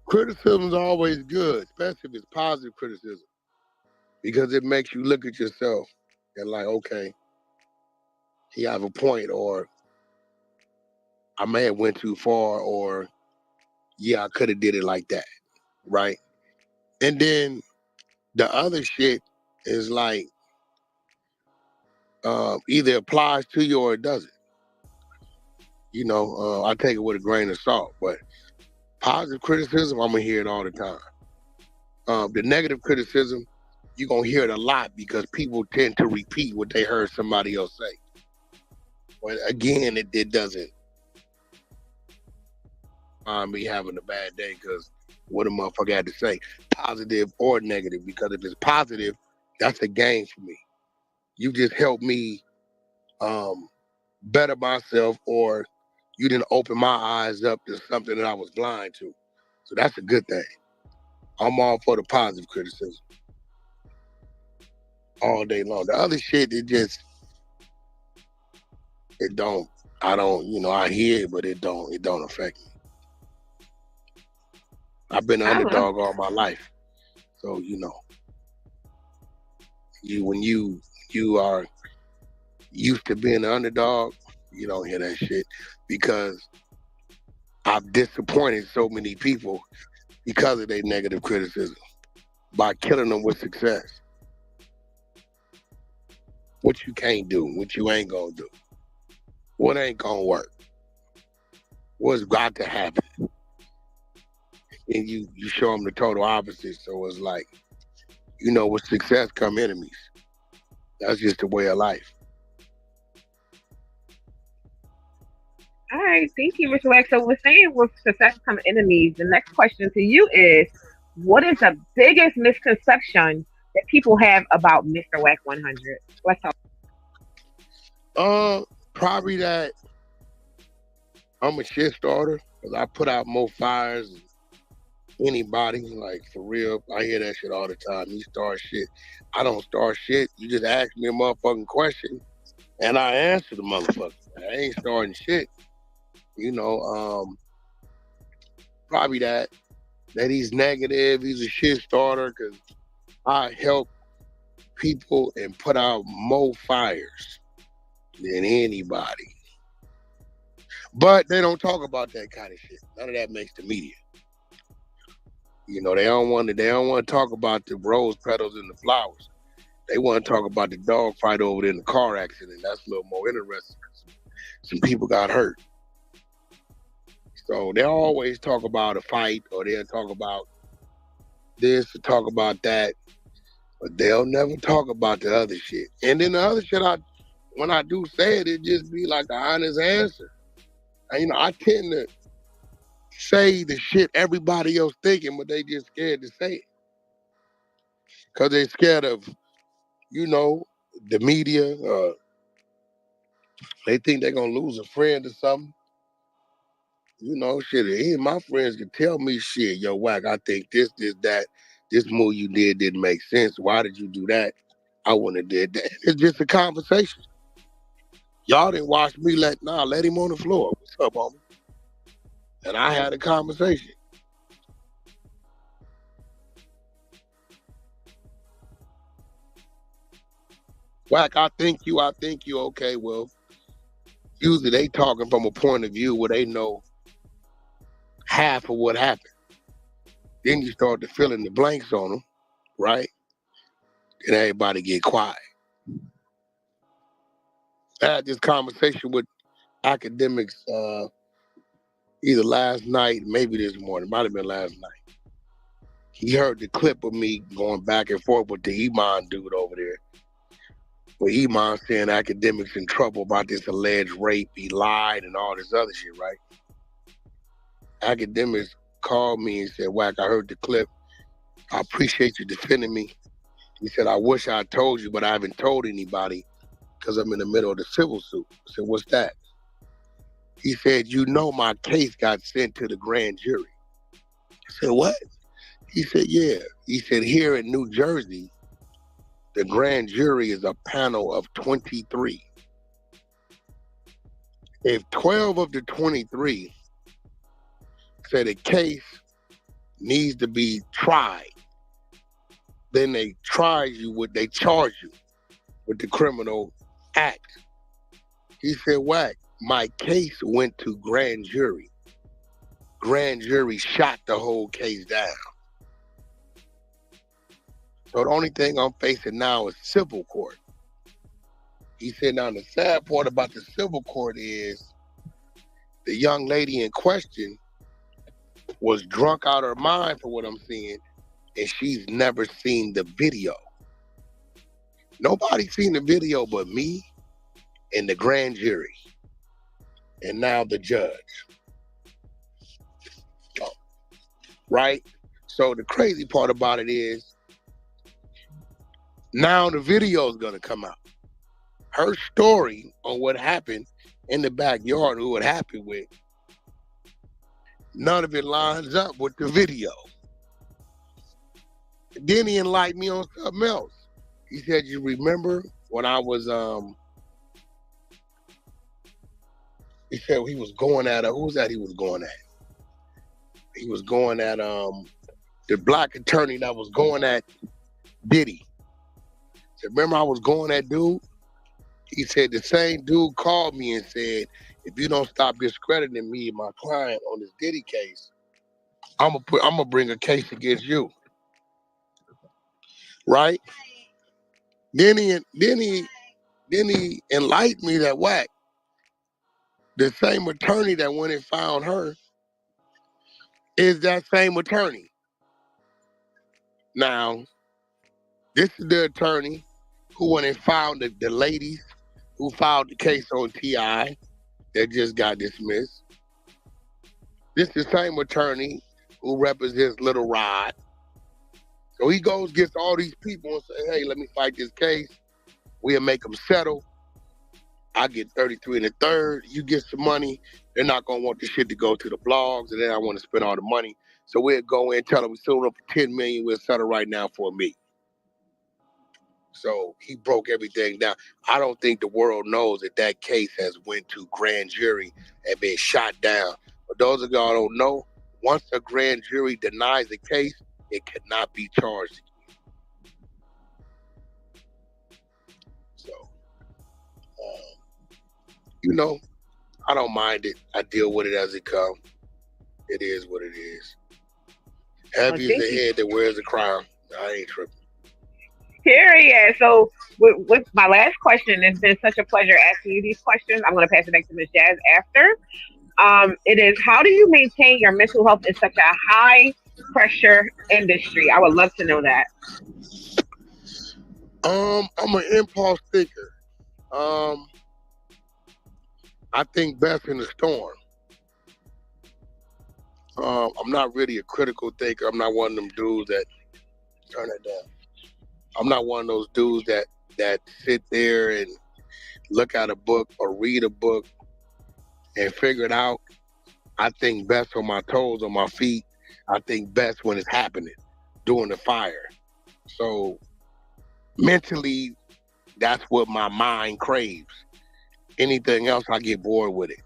Criticism's always good, especially if it's positive criticism, because it makes you look at yourself and like, okay, he have a point, or I may have went too far, or yeah, I could have did it like that, right? And then the other shit is like either applies to you or it doesn't. You know, I take it with a grain of salt, but positive criticism, I'm gonna hear it all the time. The negative criticism, you're gonna hear it a lot because people tend to repeat what they heard somebody else say. But again, it doesn't me having a bad day because what a motherfucker had to say, positive or negative. Because if it's positive, that's a gain for me. You just help me better myself, or you didn't open my eyes up to something that I was blind to. So that's a good thing. I'm all for the positive criticism all day long. The other shit, it don't, I don't, I hear it, but it don't affect me. I've been an I love underdog all my life. So, when you are used to being an underdog, you don't hear that shit because I've disappointed so many people because of their negative criticism by killing them with success. What you can't do, what you ain't gonna do, what ain't gonna work, what's got to happen. And you show them the total opposite. So it's like, with success come enemies. That's just the way of life. All right, thank you, Mr. Wack. So we're saying with success come enemies. The next question to you is, what is the biggest misconception that people have about Mr. Wack 100? Let's talk. Probably that I'm a shit starter because I put out more fires than anybody. Like, for real, I hear that shit all the time. You start shit. I don't start shit. You just ask me a motherfucking question and I answer the motherfucker. I ain't starting shit. Probably that he's negative. He's a shit starter because I help people and put out more fires than anybody. But they don't talk about that kind of shit. None of that makes the media. They don't want to talk about the rose petals and the flowers. They want to talk about the dog fight over there in the car accident. That's a little more interesting. Some people got hurt. So they always talk about a fight, or they'll talk about this or talk about that, but they'll never talk about the other shit. And then the other shit, when I do say it, it just be like an honest answer. And, I tend to say the shit everybody else thinking, but they just scared to say it. Because they're scared of, the media. They think they're going to lose a friend or something. Shit, any of my friends can tell me shit. Yo, Wack, I think this, that. This move you did didn't make sense. Why did you do that? I wouldn't have did that. It's just a conversation. Y'all didn't watch me let him on the floor. What's up, homie? And I had a conversation. Wack, I think you. Okay, well, usually they talking from a point of view where they know half of what happened. Then you start to fill in the blanks on them, right? And everybody get quiet. I had this conversation with Academics, either last night, maybe this morning, might have been last night. He heard the clip of me going back and forth with the Iman dude over there. Where Iman saying Academics in trouble about this alleged rape, he lied and all this other shit, right? Academics called me and said, Wack, I heard the clip. I appreciate you defending me. He said, I wish I told you, but I haven't told anybody because I'm in the middle of the civil suit. I said, what's that? He said, you know my case got sent to the grand jury. I said, what? He said, yeah. He said, here in New Jersey, the grand jury is a panel of 23. If 12 of the 23 said a case needs to be tried, then they charge you with the criminal act. He said, Wack, my case went to grand jury. Grand jury shot the whole case down. So the only thing I'm facing now is civil court. He said, now the sad part about the civil court is the young lady in question was drunk out of her mind for what I'm seeing, and she's never seen the video. Nobody's seen the video but me and the grand jury, and now the judge. Right? So the crazy part about it is, now the video is going to come out. Her story on what happened in the backyard, who it happened with, none of it lines up with the video. Then he enlightened me on something else. He said, you remember when I was, he said he was going at, who was that he was going at? He was going at the black attorney that was going at Diddy. He said, remember I was going at dude? He said the same dude called me and said, if you don't stop discrediting me and my client on this Diddy case, I'm gonna bring a case against you. Right? Then he enlightened me that Wack, the same attorney that went and found her, is that same attorney. Now, this is the attorney who went and found the ladies who filed the case on T.I. that just got dismissed. This is the same attorney who represents Little Rod. So he goes, gets all these people and say, hey, let me fight this case. We'll make them settle. I get 33 and a third. You get some money. They're not going to want this shit to go to the blogs, and then I want to spend all the money. So we'll go in and tell them we sold up for $10 million. We'll settle right now for $1 million. So he broke everything down. I don't think the world knows that case has went to grand jury and been shot down. But those of y'all don't know, once a grand jury denies a case, it cannot be charged. So, I don't mind it. I deal with it as it comes. It is what it is. Heavy is the head that wears the crown. I ain't tripping. Period. So with my last question, it's been such a pleasure asking you these questions. I'm going to pass it back to Ms. Jazz after. It is, how do you maintain your mental health in such a high pressure industry? I would love to know that. I'm an impulse thinker. I think best in the storm. I'm not really a critical thinker. I'm not one of them dudes that turn it down. I'm not one of those dudes that sit there and look at a book or read a book and figure it out. I think best on my toes, on my feet. I think best when it's happening, doing the fire. So mentally, that's what my mind craves. Anything else, I get bored with it.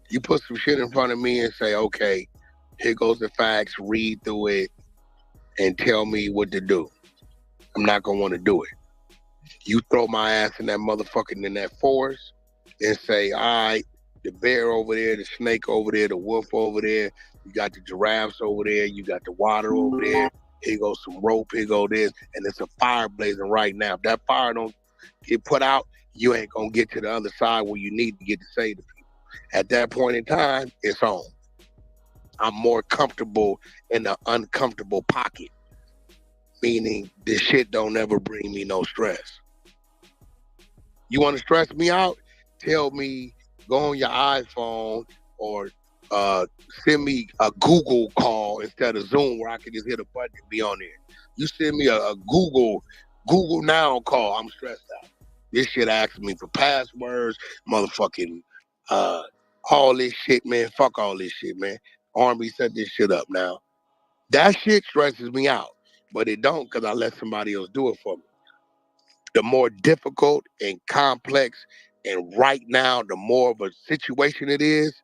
You put some shit in front of me and say, okay, here goes the facts, read through it, and tell me what to do. I'm not gonna want to do it. You throw my ass in that motherfucking, in that forest and say, all right, the bear over there, the snake over there, the wolf over there, you got the giraffes over there, you got the water over there, here goes some rope, here go this, and it's a fire blazing right now. If that fire don't get put out, you ain't gonna get to the other side where you need to get to save the people. at that point in time, it's on. I'm more comfortable in the uncomfortable pocket, meaning this shit don't ever bring me no stress. You want to stress me out? Tell me, go on your iPhone or send me a Google call instead of Zoom where I can just hit a button and be on there. You send me a Google Now call, I'm stressed out. This shit asks me for passwords, motherfucking all this shit, man. Fuck all this shit, man. Army set this shit up now. That shit stresses me out, but it don't because I let somebody else do it for me. The more difficult and complex and right now, the more of a situation it is,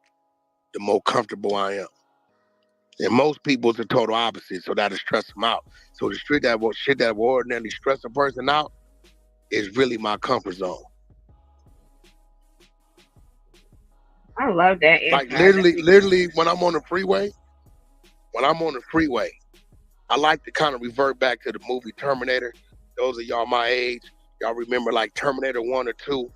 the more comfortable I am. And most people, it's the total opposite, so that'll stress them out. So the shit that will ordinarily stress a person out is really my comfort zone. I love that answer. Like literally, when I'm on the freeway, I like to kind of revert back to the movie Terminator. Those of y'all my age, y'all remember like Terminator 1 or 2,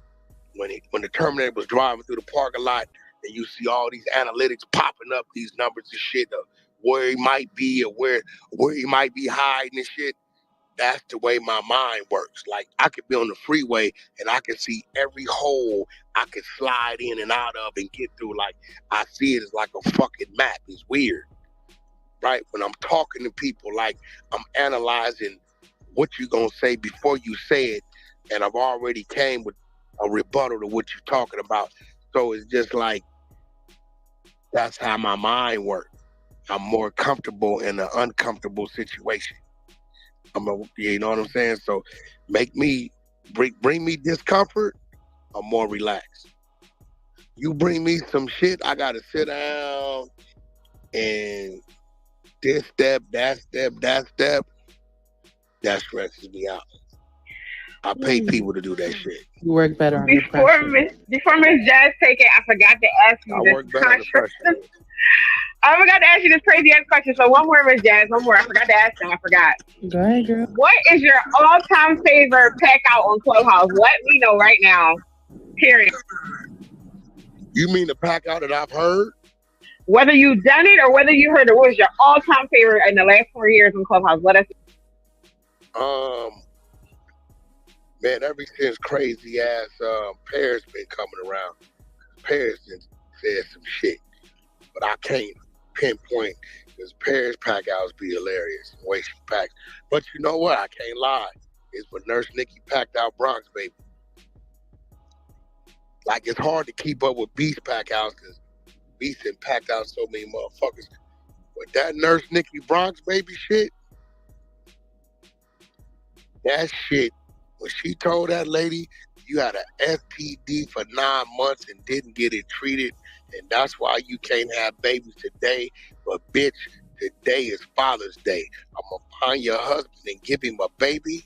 when the Terminator was driving through the parking lot and you see all these analytics popping up, these numbers and shit of where he might be or where he might be hiding and shit. That's the way my mind works. Like I could be on the freeway and I can see every hole I could slide in and out of and get through. Like I see it as like a fucking map. It's weird, right? When I'm talking to people, like I'm analyzing what you gonna say before you say it, and I've already came with a rebuttal to what you're talking about. So it's just like that's how my mind works. I'm more comfortable in an uncomfortable situation. You know what I'm saying? So make me bring me discomfort, I'm more relaxed. You bring me some shit, I gotta sit down and this step, that stresses me out. I pay people to do that shit. You work better under Before pressure. Before Miss Jazz take it, I forgot to ask you I this work better under pressure. I forgot to ask you this crazy ass question. So one more, Miss Jazz. One more. I forgot to ask them. I forgot. Go ahead, girl. What is your all-time favorite pack out on Clubhouse? Let me know right now. Period. You mean the pack out that I've heard? Whether you've done it or whether you heard it, what was your all-time favorite in the last 4 years on Clubhouse? Let us. Man, ever since crazy ass Paris been coming around, Paris said some shit, but I can't pinpoint because Paris pack outs be hilarious the way she packs. But you know what? I can't lie. It's when Nurse Nikki packed out Bronx, baby. Like it's hard to keep up with Beast pack outs because Beast and packed out so many motherfuckers. But that Nurse Nikki Bronx baby shit, that shit. When she told that lady you had an STD for 9 months and didn't get it treated, and that's why you can't have babies today, but bitch, today is Father's Day. I'm gonna find your husband and give him a baby.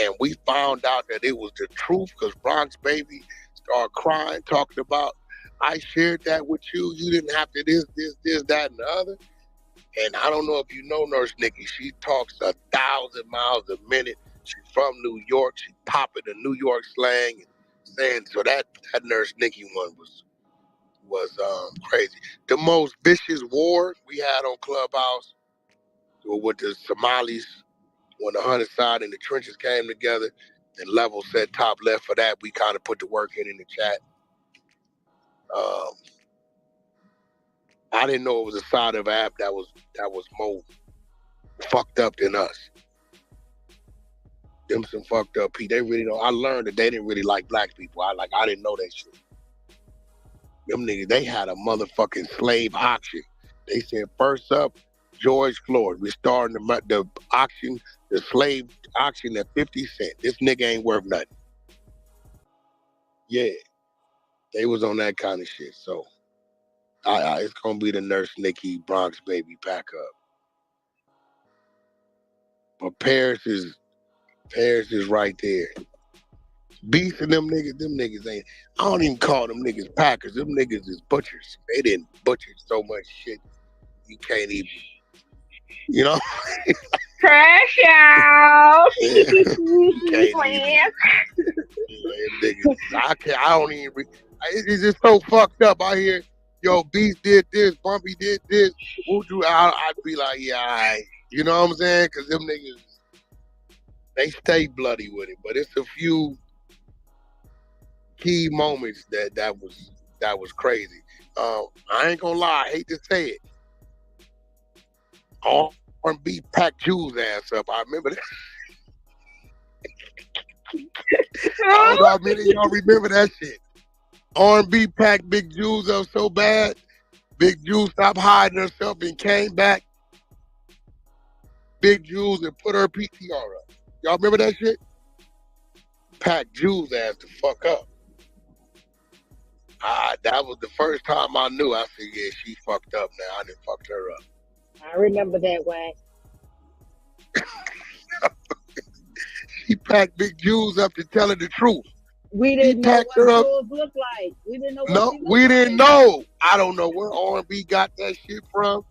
And we found out that it was the truth because Bronx baby started crying, talking about, I shared that with you. You didn't have to this, that, and the other. And I don't know if you know Nurse Nikki. She talks 1,000 miles a minute. She's from New York. She popping the New York slang and saying, so that Nurse Nikki one was crazy. The most vicious war we had on Clubhouse with the Somalis when the 100 side and the trenches came together and Level said top left for that. We kind of put the work in the chat. I didn't know it was a side of app that was more fucked up than us. Them some fucked up people. They really don't. I learned that they didn't really like black people. I didn't know that shit. Them niggas, they had a motherfucking slave auction. They said first up, George Floyd. We're starting the auction, the slave auction at 50 cents. This nigga ain't worth nothing. Yeah, they was on that kind of shit. So, it's gonna be the Nurse Nikki Bronx baby pack up. But Paris is right there. Beast and them niggas ain't. I don't even call them niggas packers. Them niggas is butchers. They didn't butcher so much shit. You can't even, you know. Crash out. Niggas, I It's just so fucked up. I hear, yo, Beast did this, Bumpy did this. I'd be like, yeah, all right. You know what I'm saying? Because them niggas, they stay bloody with it. But it's a few key moments that was crazy. I ain't gonna lie, I hate to say it. R&B packed Jules ass up. I remember that. I don't know how many of y'all remember that shit. R&B packed Big Jules up so bad, Big Jules stopped hiding herself and came back. Big Jules and put her PTR up. Y'all remember that shit? Packed Jules ass to fuck up. That was the first time I knew. I said, yeah, she fucked up now. I done fucked her up. I remember that, Wack. She packed Big Jules up to tell her the truth. We didn't know what Jules looked like. We didn't know what No, she looked we didn't like. know. I don't know where R&B got that shit from.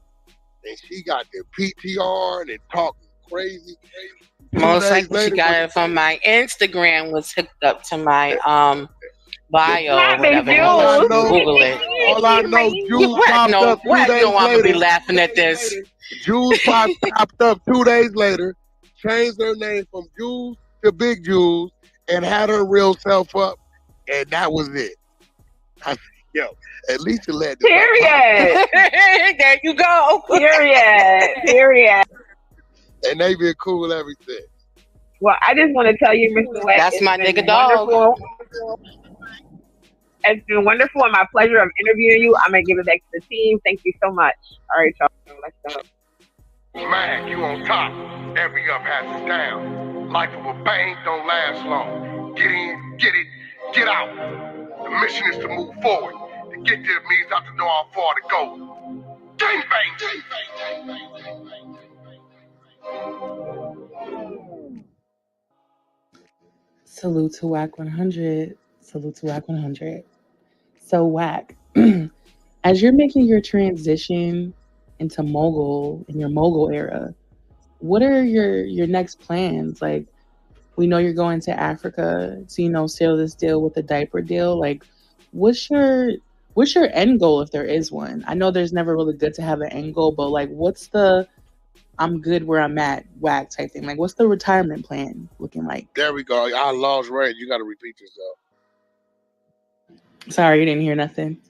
And she got the PTR and talking crazy. Most likely she got it from my Instagram, was hooked up to my bio or whatever. All I know, Google it. all I know, Jules Wack popped know, up 2 Wack days know I'm gonna be later. laughing at this. Jules popped up 2 days later, changed her name from Jules to Big Jules, and had her real self up, and that was it. I said, yo, at least it led to Period. There you go. Period. And they been cool ever since. Well, I just want to tell you, Mr. Wack, That's it's my been nigga dog. wonderful. It's been wonderful and my pleasure of interviewing you. I'm gonna give it back to the team. Thank you so much. All right, y'all. Let's go. Smack, you on top. Every up has its down. Life of a bang don't last long. Get in, get it, get out. The mission is to move forward. To get there means not to know how far to go. Gang bang, gang bang, gang bang, gang bang. Salute to Wack 100. Salute to Wack 100. So Wack, as you're making your transition into mogul in your mogul era, what are your next plans? Like, we know you're going to Africa to seal this deal with the diaper deal. Like, what's your end goal, if there is one? I know there's never really good to have an end goal, but like, what's the I'm good where I'm at Wack type thing? Like, what's the retirement plan looking like? There we go. I lost range. You got to repeat yourself. Sorry, you didn't hear nothing.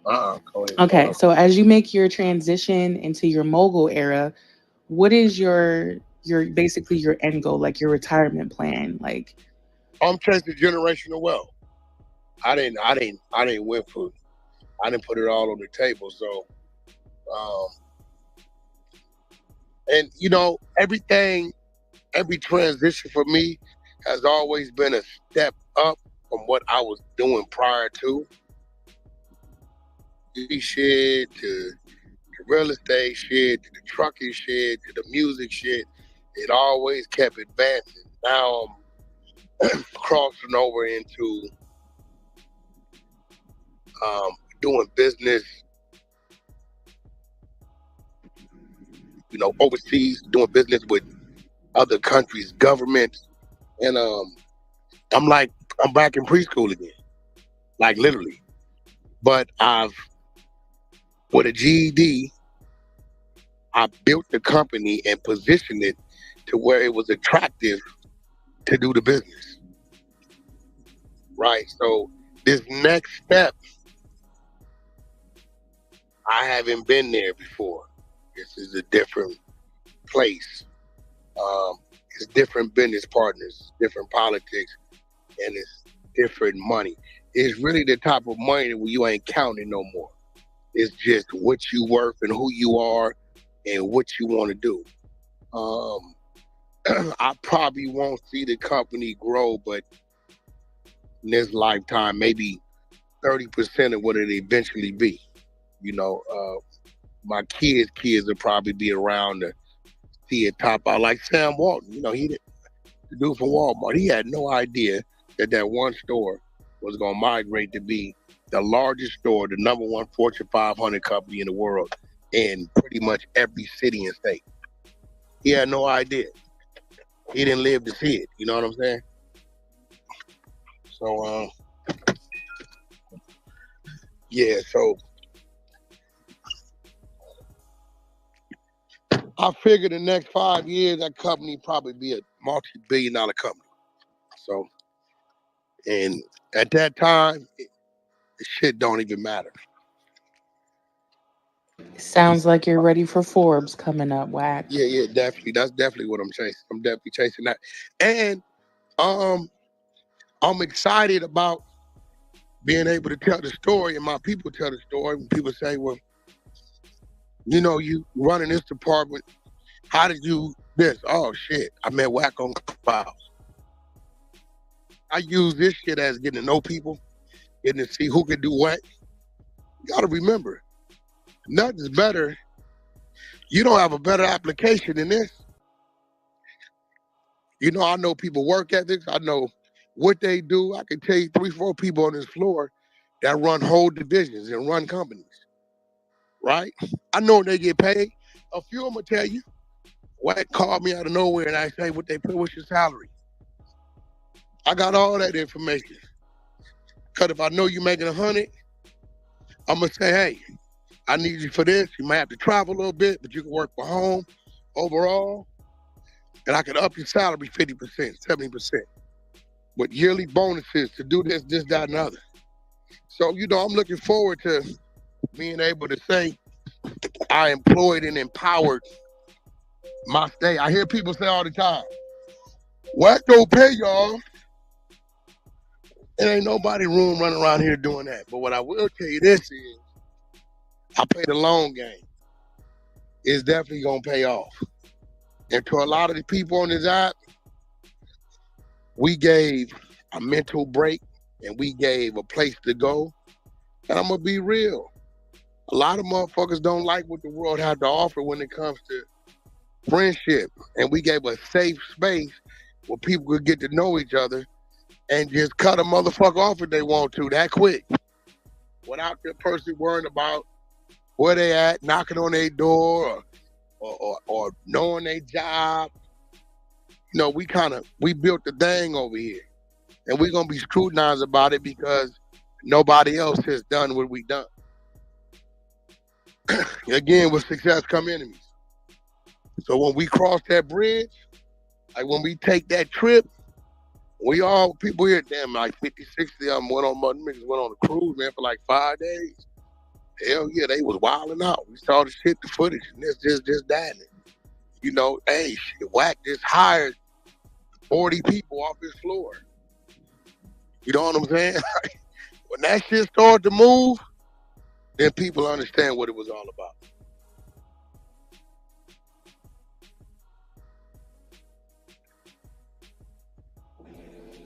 Go ahead. Okay, so as you make your transition into your mogul era, what is your basically your end goal, like your retirement plan? Like, I'm chasing generational wealth. I didn't win for. I didn't put it all on the table. So, and every transition for me has always been a step up from what I was doing prior to. Shit to the real estate shit to the trucking shit to the music shit, it always kept advancing. Now I'm crossing over into doing business, overseas, doing business with other countries' governments, and I'm back in preschool again, like literally. But with a GED, I built the company and positioned it to where it was attractive to do the business. Right? So this next step, I haven't been there before. This is a different place. It's different business partners, different politics, and it's different money. It's really the type of money where you ain't counting no more. It's just what you worth and who you are and what you want to do. I probably won't see the company grow, but in this lifetime, maybe 30% of what it eventually be. My kids will probably be around to see it top out. Like Sam Walton, the dude from Walmart, he had no idea that one store was going to migrate to be the largest store, the number one Fortune 500 company in the world, in pretty much every city and state. He had no idea. He didn't live to see it. You know what I'm saying? So, Yeah, so I figure the next 5 years that company probably be a multi-billion-dollar company. So, and at that time, the shit don't even matter. Sounds like you're ready for Forbes coming up, Wack. Yeah, definitely. That's definitely what I'm chasing. I'm definitely chasing that. And I'm excited about being able to tell the story, and my people tell the story. When people say, well, you know, you running this department, how did you this? Oh shit, I met Wack on Clout. I use this shit as getting to know people, getting to see who can do what. You gotta remember, nothing's better. You don't have a better application than this. You know, I know people work ethics. I know what they do. I can tell you 3, 4 people on this floor that run whole divisions and run companies, right? I know they get paid. A few of them will tell you. Wack called me out of nowhere and I say, what they pay, what's your salary? I got all that information. Because if I know you're making 100, I'm going to say, hey, I need you for this. You might have to travel a little bit, but you can work from home overall. And I can up your salary 50%, 70%. With yearly bonuses to do this, that, and other. So, you know, I'm looking forward to being able to say I employed and empowered my state. I hear people say all the time, Wack don't pay y'all. There ain't nobody room running around here doing that. But what I will tell you this is, I play the long game. It's definitely going to pay off. And to a lot of the people on this app, we gave a mental break and we gave a place to go. And I'm going to be real. A lot of motherfuckers don't like what the world has to offer when it comes to friendship. And we gave a safe space where people could get to know each other and just cut a motherfucker off if they want to that quick. Without the person worrying about where they at, knocking on their door or knowing their job. You know, we built the thing over here. And we're going to be scrutinized about it because nobody else has done what we done. Again, with success come enemies. So when we cross that bridge, like when we take that trip, people here, damn, like 50, 60 of them went on a cruise, man, for like 5 days. Hell yeah, they was wilding out. We saw the shit, the footage, and this, that. You know, hey, shit, Wack just hired 40 people off his floor. You know what I'm saying? When that shit started to move, then people understand what it was all about.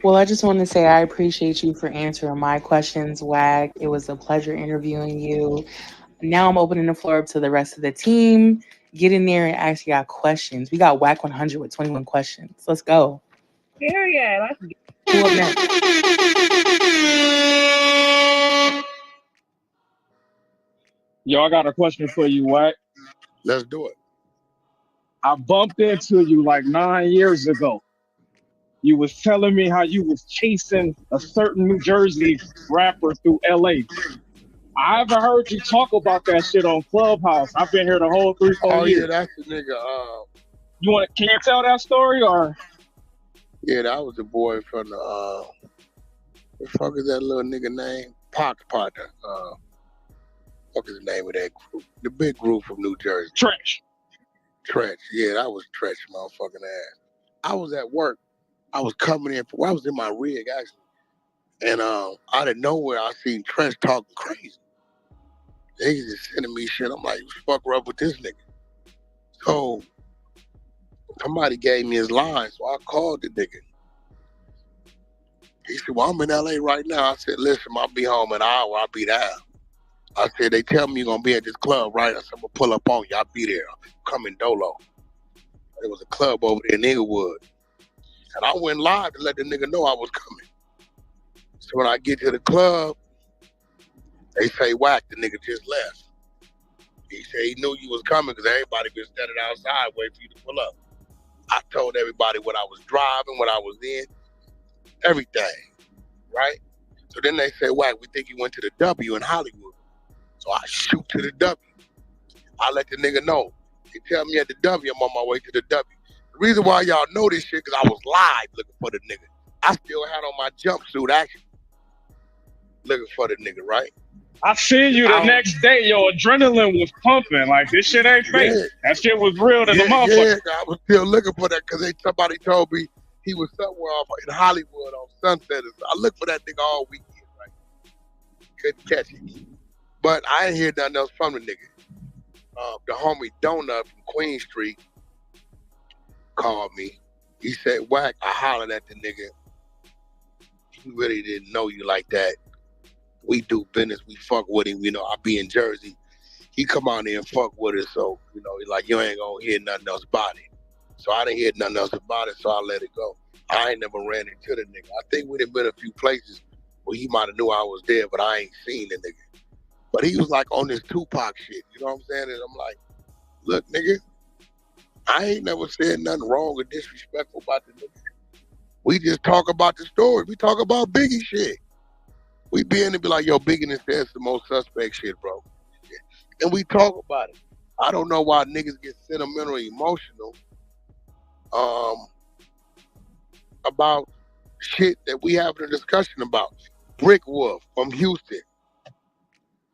Well, I just want to say I appreciate you for answering my questions, Wack. It was a pleasure interviewing you. Now I'm opening the floor up to the rest of the team. Get in there and ask y'all questions. We got Wack 100 with 21 questions. Let's go. Yeah, let's go. Who up next? Yo, I got a question for you, Wack. Let's do it. I bumped into you like 9 years ago. You was telling me how you was chasing a certain New Jersey rapper through LA. I haven't heard you talk about that shit on Clubhouse. I've been here the whole 3-4 years. Yeah, that's the nigga. Can you tell that story or? Yeah, that was the boy from the the fuck is that little nigga name? Pac's partner. What is the name of that group? The big group from New Jersey. Trench. Yeah, that was Trench motherfucking ass. I was at work. I was coming in. I was in my rig actually, and out of nowhere I seen Trench talking crazy. Niggas just sending me shit. I'm like, fuck up with this nigga. So somebody gave me his line, so I called the nigga. He said, well, I'm in LA right now. I said, listen, I'll be home in an hour. I'll be down. I said, they tell me you're going to be at this club, right? I said, I'm going to pull up on you. I'll be there. Come in Dolo. There was a club over there in Inglewood. And I went live to let the nigga know I was coming. So when I get to the club, they say, Wack, the nigga just left. He said he knew you was coming because everybody been standing outside waiting for you to pull up. I told everybody what I was driving, what I was in, everything, right? So then they say, Wack, we think you went to the W in Hollywood. So I shoot to the W. I let the nigga know. He tell me at the W, I'm on my way to the W. The reason why y'all know this shit, because I was live looking for the nigga. I still had on my jumpsuit actually looking for the nigga, right? I seen you the next day. Your adrenaline was pumping. Like, this shit ain't fake. Yeah. That shit was real to the Yeah, motherfucker. I was still looking for that because somebody told me he was somewhere off in Hollywood on Sunset. So I looked for that nigga all weekend, right? Couldn't catch him. But I ain't hear nothing else from the nigga. The homie Donut from Queen Street called me. He said, Wack, I hollered at the nigga. He really didn't know you like that. We do business. We fuck with him. You know, I be in Jersey. He come out there and fuck with us. So, you know, he like, you ain't gonna hear nothing else about it. So I didn't hear nothing else about it, so I let it go. I ain't never ran into the nigga. I think we done been a few places where he might have knew I was there, but I ain't seen the nigga. But he was like on this Tupac shit, you know what I'm saying? And I'm like, look, nigga, I ain't never said nothing wrong or disrespectful about the nigga. We just talk about the story. We talk about Biggie shit. We be in and be like, yo, Biggie and says the most suspect shit, bro. And we talk about it. I don't know why niggas get sentimental and emotional about shit that we having a discussion about. Brick Wolf from Houston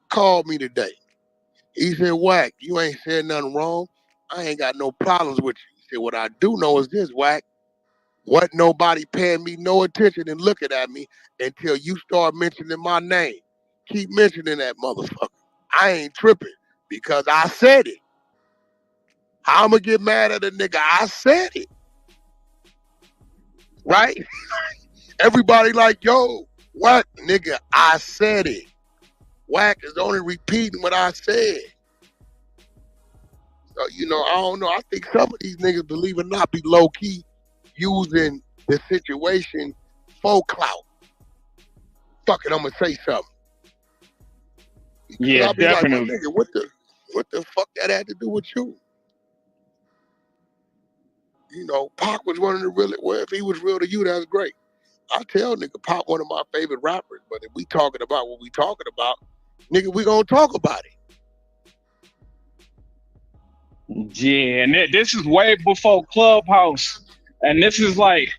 called me today. He said, Wack, you ain't said nothing wrong. I ain't got no problems with you. He said, what I do know is this, Wack. Wasn't nobody paying me no attention and looking at me until you start mentioning my name. Keep mentioning that motherfucker. I ain't tripping because I said it. How I'ma get mad at a nigga? I said it. Right? Everybody like, yo, Wack, nigga, I said it. Wack is only repeating what I said. So, you know, I don't know. I think some of these niggas, believe it or not, be low-key using the situation for clout. Fuck it, I'm gonna say something. Yeah, I'll be definitely. like, well, nigga, what the fuck that had to do with you? You know, Pac was one of the really, well, if he was real to you, that's great. I tell nigga, Pac one of my favorite rappers, but if we talking about what we talking about, nigga, we gonna talk about it. Yeah, and this is way before Clubhouse. And this is like,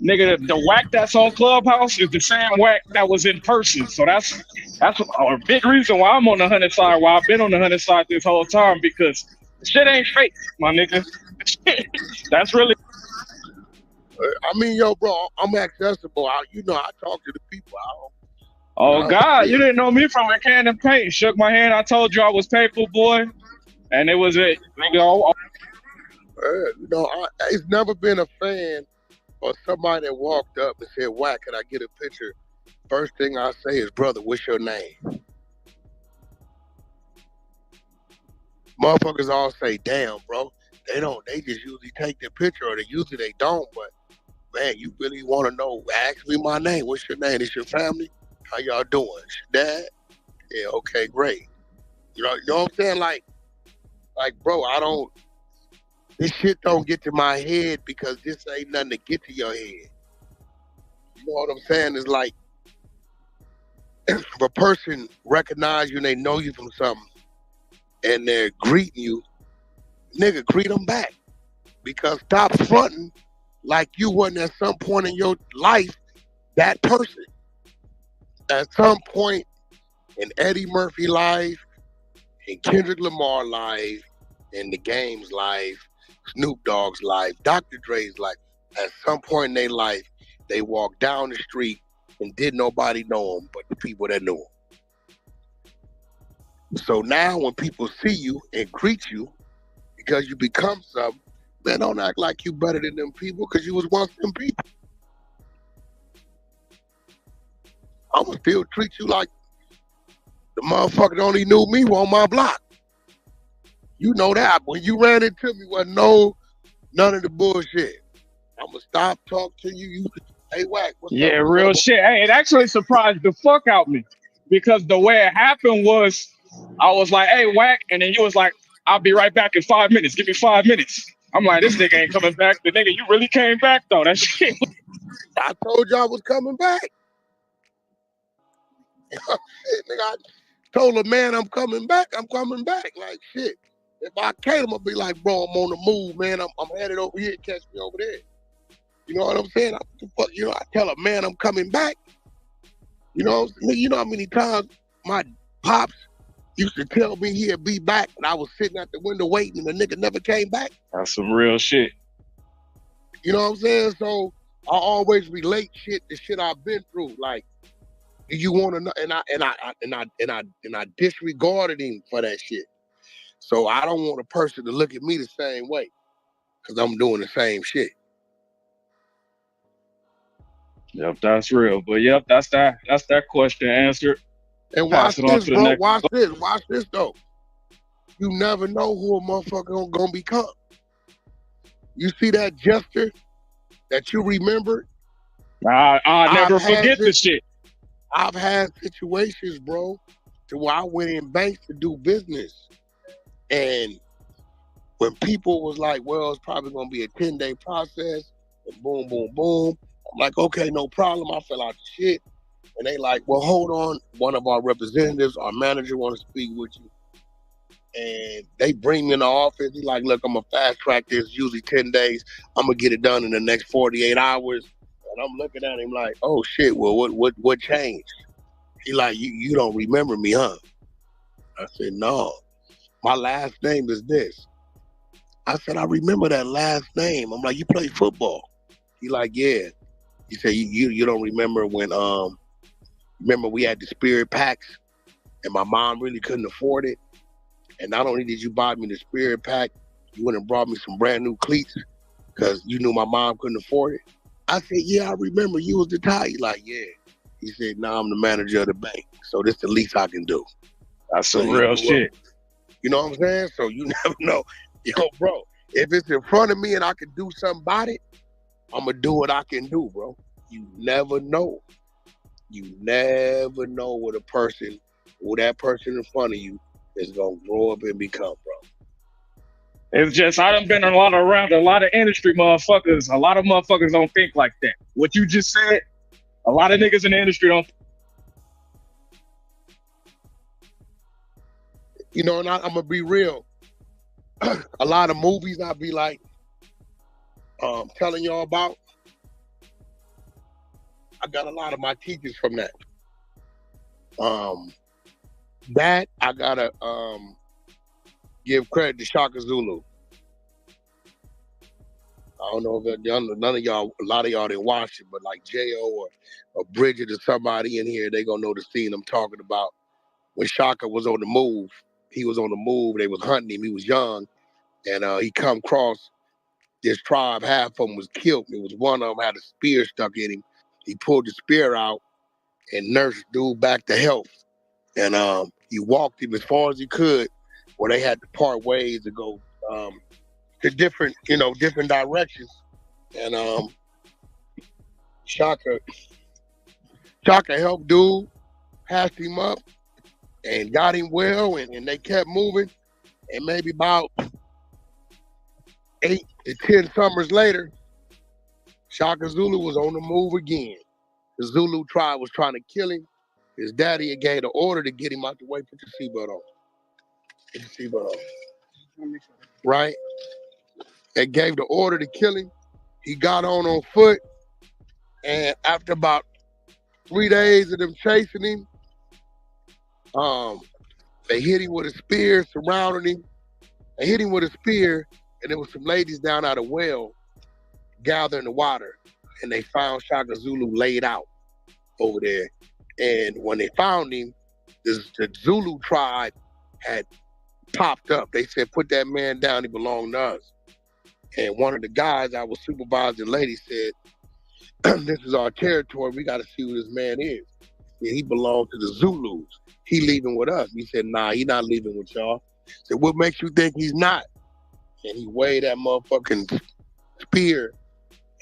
nigga, the Wack that's on Clubhouse is the same Wack that was in person. So that's a big reason why I'm on the 100 side, why I've been on the 100 side this whole time, because shit ain't fake, my nigga. That's really. I mean, yo, bro, I'm accessible. You know, I talk to the people. Oh, God, you didn't know me from a can of paint. Shook my hand. I told you I was paper boy. And it was it. Nigga, you know, it's never been a fan or somebody that walked up and said, Wack, can I get a picture? First thing I say is, brother, what's your name? Motherfuckers all say, damn, bro. They just usually take the picture, or usually they don't, but man, you really want to know, ask me my name. What's your name? It's your family? How y'all doing? It's your dad? Yeah, okay, great. You know what I'm saying? Like, bro, this shit don't get to my head because this ain't nothing to get to your head. You know what I'm saying? It's like, if a person recognize you and they know you from something and they're greeting you, nigga, greet them back. Because stop fronting like you wasn't at some point in your life that person. At some point in Eddie Murphy life, in Kendrick Lamar life, in the Game's life, Snoop Dogg's life, Dr. Dre's life, at some point in their life, they walked down the street and didn't nobody know them but the people that knew them. So now when people see you and greet you because you become something, man, don't act like you better than them people because you was once them people. I'ma still treat you like the motherfucker that only knew me on my block. You know that. When you ran into me, wasn't none of the bullshit. I'ma stop talking to you. Hey, Wack, what's up? Real shit. Hey, it actually surprised the fuck out me because the way it happened was I was like, hey, Wack, and then you was like, I'll be right back in 5 minutes. Give me 5 minutes. I'm like, this nigga ain't coming back. The nigga, you really came back though. That shit. I told you I was coming back. Nigga, Told her, man, I'm coming back. I'm coming back. Like, shit. If I can't, I'm going to be like, bro, I'm on the move, man. I'm headed over here. Catch me over there. You know what I'm saying? I tell her, man, I'm coming back. You know how many times my pops used to tell me he'd be back, and I was sitting at the window waiting, and the nigga never came back? That's some real shit. You know what I'm saying? So I always relate shit to shit I've been through. Like, do you want to know? And I disregarded him for that shit. So I don't want a person to look at me the same way, because I'm doing the same shit. Yep, that's real. But yep, that's that question answered. And Pass watch it on this, to the bro. next. Watch this though. You never know who a motherfucker gonna become. You see that gesture that you remembered? I never forget the shit. I've had situations, bro, to where I went in banks to do business. And when people was like, well, it's probably gonna be a 10-day process, and boom, boom, boom. I'm like, okay, no problem. I fill out the shit. And they like, well, hold on. One of our representatives, our manager want to speak with you. And they bring me in the office. He's like, look, I'm going to fast track this, usually 10 days. I'm going to get it done in the next 48 hours. And I'm looking at him like, oh, shit, well, what changed? He like, you don't remember me, huh? I said, no. My last name is this. I said, I remember that last name. I'm like, you play football? He like, yeah. He said, you don't remember when, remember we had the Spirit packs and my mom really couldn't afford it. And not only did you buy me the Spirit pack, you went and brought me some brand new cleats because you knew my mom couldn't afford it. I said, yeah, I remember. You was the tie. He like, yeah. He said, now I'm the manager of the bank. So this the least I can do. That's some real shit. You know what I'm saying? So you never know. Yo, bro, if it's in front of me and I can do something about it, I'm going to do what I can do, bro. You never know. You never know what that person in front of you is going to grow up and become, bro. It's just, I done been around a lot of industry motherfuckers. A lot of motherfuckers don't think like that. What you just said, a lot of niggas in the industry don't. You know, and I'm going to be real. A lot of movies I be like, telling y'all about, I got a lot of my teachers from that. That I gotta give credit to Shaka Zulu. I don't know if none of y'all, a lot of y'all didn't watch it, but like J.O. or Bridget or somebody in here, they gonna know the scene I'm talking about. When Shaka was on the move, he was on the move, they was hunting him, he was young, and he come across this tribe, half of them was killed. It was one of them had a spear stuck in him. He pulled the spear out and nursed dude back to health. And he walked him as far as he could, where they had to part ways to go to different directions. And Shaka helped dude, passed him up, and got him well, and they kept moving. And maybe about 8 to 10 summers later, Shaka Zulu was on the move again. The Zulu tribe was trying to kill him. His daddy had gave the order to get him out the way. Put your seatbelt on. Put your seatbelt on. Right? They gave the order to kill him. He got on foot. And after about 3 days of them chasing him, they hit him with a spear, surrounded him. They hit him with a spear, and there was some ladies down at a well gathering the water. And they found Shaka Zulu laid out over there. And when they found him, the Zulu tribe had popped up. They said, put that man down, he belonged to us. And one of the guys I was supervising, lady, said, this is our territory, we got to see who this man is. And he belonged to the Zulus. He leaving with us. He said, nah, he not leaving with y'all. I said, what makes you think he's not? And he waved that motherfucking spear,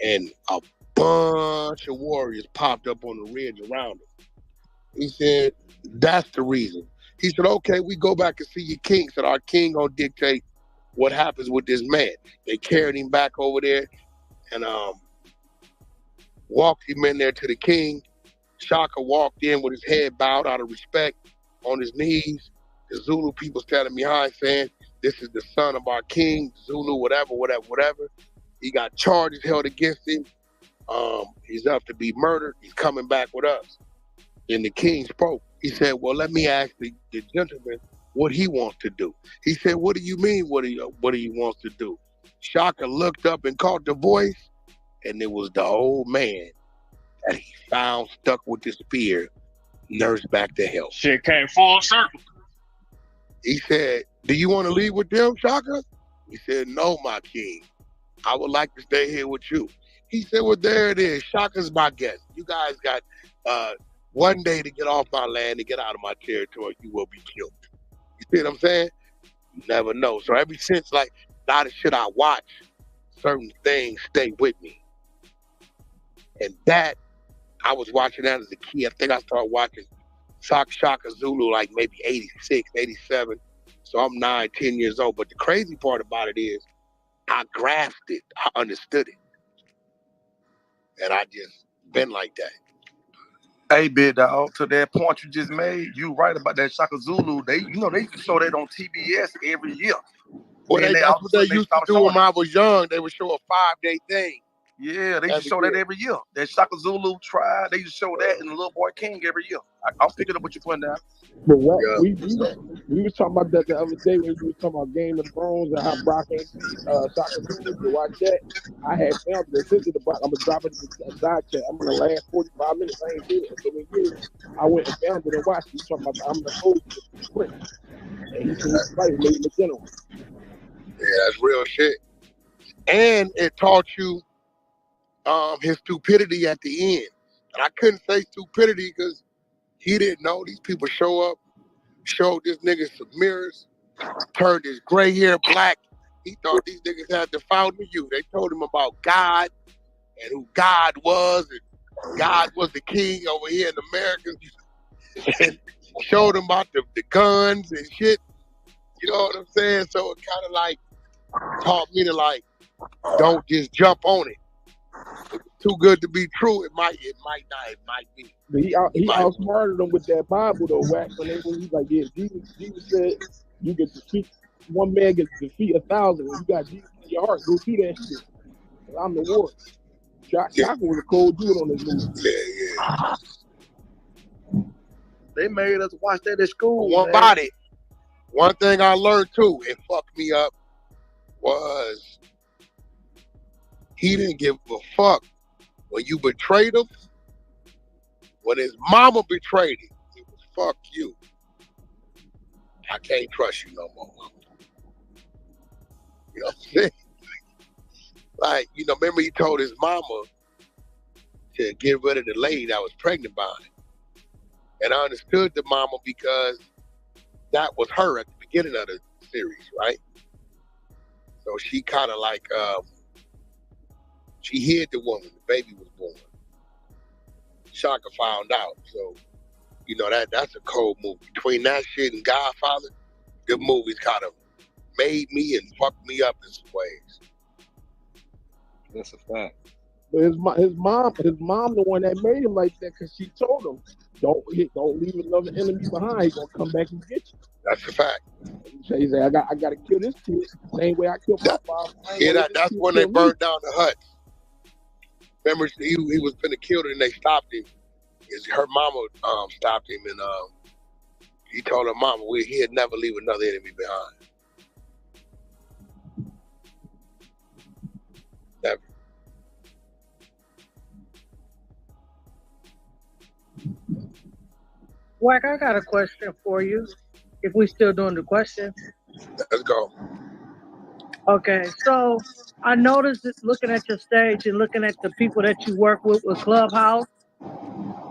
and a bunch of warriors popped up on the ridge around him. He said, that's the reason. He said, okay, we go back and see your king. He said, our king gonna dictate what happens with this man. They carried him back over there and walked him in there to the king. Shaka walked in with his head bowed out of respect. on his knees. The Zulu people standing behind saying, this is the son of our king, Zulu, whatever. He got charges held against him. He's up to be murdered. He's coming back with us. And the king spoke. He said, well, let me ask the gentleman what he wants to do. He said, what do you mean what he wants to do? Shaka looked up and caught the voice, and it was the old man that he found stuck with the spear, nursed back to health. Shit came full circle. He said, do you want to leave with them, Shaka? He said, no, my king. I would like to stay here with you. He said, well, there it is. Shaka's my guest. You guys got 1 day to get off my land and get out of my territory. You will be killed. You see what I'm saying? You never know. So ever since, like, a lot of shit I watch, certain things stay with me. And that, I was watching that as a kid. I think I started watching Shaka Zulu like maybe 86, 87. So I'm 9, 10 years old. But the crazy part about it is I grasped it. I understood it. And I just been like that. Hey, big dog, to that point you just made, you right about that Shaka Zulu. They used to show that on TBS every year. Well, that's what they used to do when I was young. They would show a 5-day thing. Yeah, they used to show that every year. That Shaka Zulu tribe, they used to show that in the Little Boy King every year. I'm picking up what you're putting down. But what, we was talking about that the other day when we was talking about Game of Thrones and how Brock ain't Shaka Zulu to watch that. I had found the sister to Brock. I'm gonna drop it in the side chat. I'm gonna last 45 minutes. I ain't seen it. So I went and found it and watched it. He's talking about I'm the host of the Prince. And he said he's right, ladies and gentlemen. Yeah, that's real shit. And it taught you his stupidity at the end. And I couldn't say stupidity because he didn't know. These people show up, showed this nigga some mirrors, turned his gray hair black. He thought these niggas had the fountain of youth. They told him about God and who God was, and God was the king over here in America. And showed him about the guns and shit. You know what I'm saying? So it kind of like taught me to like, don't just jump on it. If it's too good to be true, it might be. But he outsmarted them with that Bible though, Wack. When he's like, yeah, Jesus said you can defeat one man can defeat 1,000. When you got Jesus in your heart, go do that shit. I'm the Lord. Shaka was a cold dude on this movie. Yeah. They made us watch that at school. One thing I learned too, it fucked me up, was he didn't give a fuck when you betrayed him. When his mama betrayed him, it was fuck you. I can't trust you no more. You know what I'm saying? Like, you know, remember he told his mama to get rid of the lady that was pregnant by him. And I understood the mama because that was her at the beginning of the series, right? So she kind of like, she hid the woman, the baby was born. Shaka found out. So, you know, that's a cold movie. Between that shit and Godfather, the movies kind of made me and fucked me up in some ways. That's a fact. But his mom, the one that made him like that, because she told him, don't leave another enemy behind. He's gonna come back and get you. That's a fact. He said, I gotta kill this kid. Same way I killed my father. Yeah, that's when they burned down the hut. Remember, he was gonna kill her and they stopped him. Her mama stopped him and he told her mama he'd never leave another enemy behind. Never. Wack, I got a question for you. If we still doing the question. Let's go. Okay, so I noticed that looking at your stage and looking at the people that you work with Clubhouse,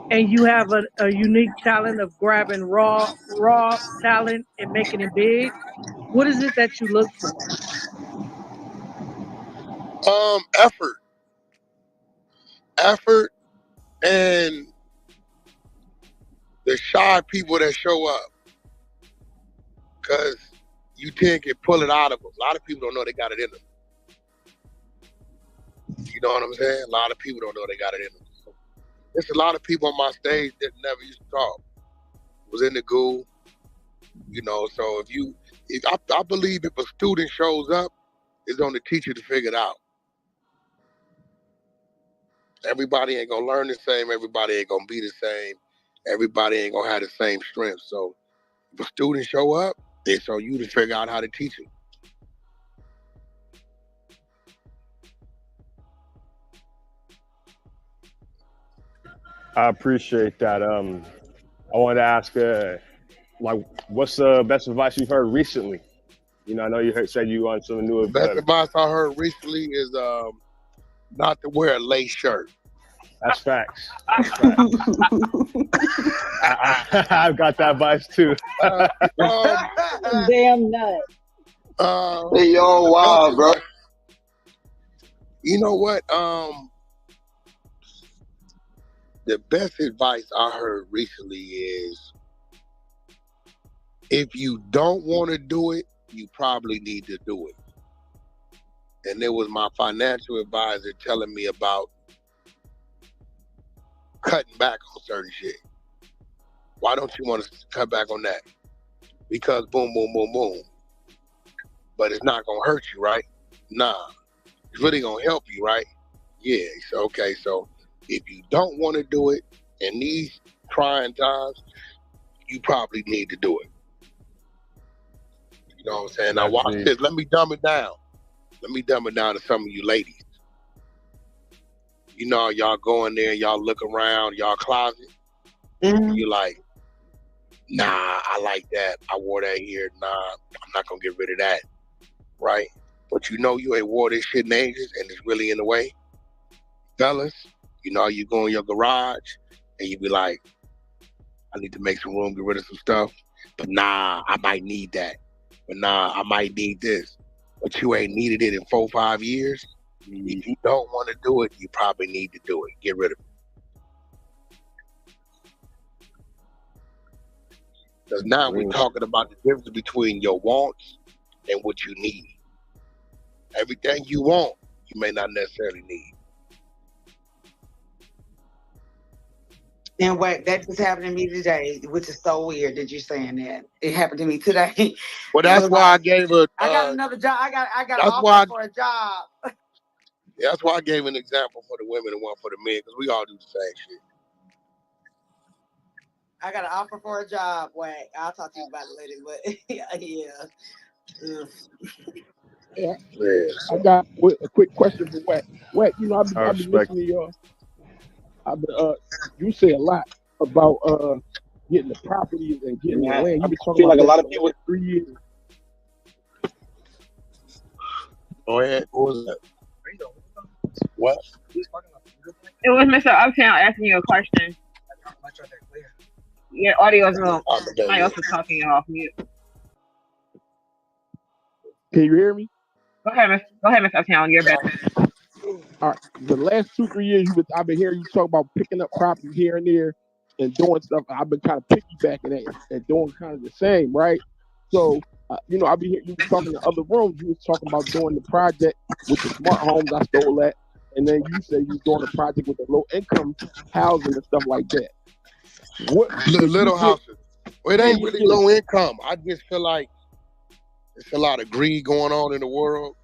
and you have a unique talent of grabbing raw talent and making it big. What is it that you look for? Effort and the shy people that show up, because you can pull it out of them. A lot of people don't know they got it in them. You know what I'm saying? A lot of people don't know they got it in them. There's a lot of people on my stage that never used to talk. Was in the goo, You know, so I believe if a student shows up, it's on the teacher to figure it out. Everybody ain't gonna learn the same. Everybody ain't gonna be the same. Everybody ain't gonna have the same strength. So if a student show up, it's on you to figure out how to teach them. I appreciate that. I wanted to ask, like, what's the best advice you've heard recently? You know, I know said you on some new. Best advice I heard recently is not to wear a lace shirt. That's facts. That's facts. I've got that advice too. Damn nut. Hey, yo, wow, bro. You know what? The best advice I heard recently is if you don't want to do it, you probably need to do it. And there was my financial advisor telling me about cutting back on certain shit. Why don't you want to cut back on that? Because boom, boom, boom, boom. But it's not going to hurt you, right? Nah. It's really going to help you, right? Yeah. So, okay. So if you don't want to do it in these trying times, you probably need to do it. You know what I'm saying? Now watch this. Let me dumb it down. Let me dumb it down to some of you ladies. You know, y'all go in there, y'all look around, y'all closet. You're like, nah, I like that. I wore that here. Nah, I'm not going to get rid of that. Right? But you know you ain't wore this shit in ages and it's really in the way. Fellas, you know, you go in your garage and you be like, I need to make some room, get rid of some stuff. But nah, I might need that. But nah, I might need this. But you ain't needed it in 4 or 5 years. If you don't want to do it, you probably need to do it. Get rid of it. Because now we're talking about the difference between your wants and what you need. Everything you want, you may not necessarily need. And Wack, that just happened to me today, which is so weird that you're saying that. It happened to me today. Well, that's why I gave a. I got another job. I got an offer for a job. That's why I gave an example for the women and one for the men, because we all do the same shit. I got an offer for a job, Wack. I'll talk to you about it later, but yeah. I got a quick question for Wack. Wack, you know, I've been listening to y'all. You say a lot about getting the properties and getting the land. You been talking about like a lot of that people. for 3 years. Go ahead. What was that? What? It was Mr. Uptown asking you a question. Your audio is low. Somebody else is talking off mute. Can you hear me? Go ahead, Mr. Uptown. You're better. All right. The last 2-3 years, I've been hearing you talk about picking up properties here and there and doing stuff. I've been kind of piggybacking it and doing kind of the same, right? So, you know, I've been hearing you talking in other rooms. You was talking about doing the project with the smart homes. I stole that. And then you said you was doing a project with the low income housing and stuff like that. What Little houses. Well, it ain't really low income. I just feel like there's a lot of greed going on in the world,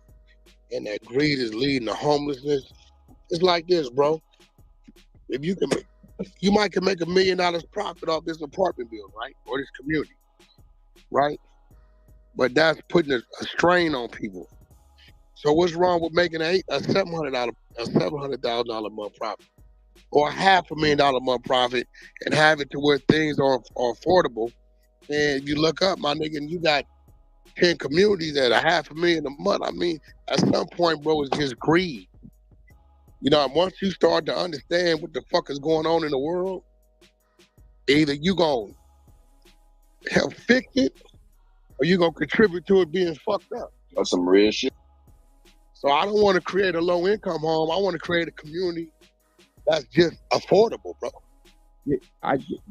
and that greed is leading to homelessness. It's like this, bro. If you can, you might can make $1 million profit off this apartment building, right, or this community, right? But that's putting a strain on people. So what's wrong with making a $700,000 a month profit, or $500,000 a month profit, and have it to where things are affordable? And you look up, my nigga, and you got 10 communities at $500,000 a month. I mean, at some point, bro, it's just greed. You know, once you start to understand what the fuck is going on in the world, either you gonna help fix it, or you gonna contribute to it being fucked up. That's some real shit. So I don't want to create a low income home. I want to create a community that's just affordable, bro. Yeah,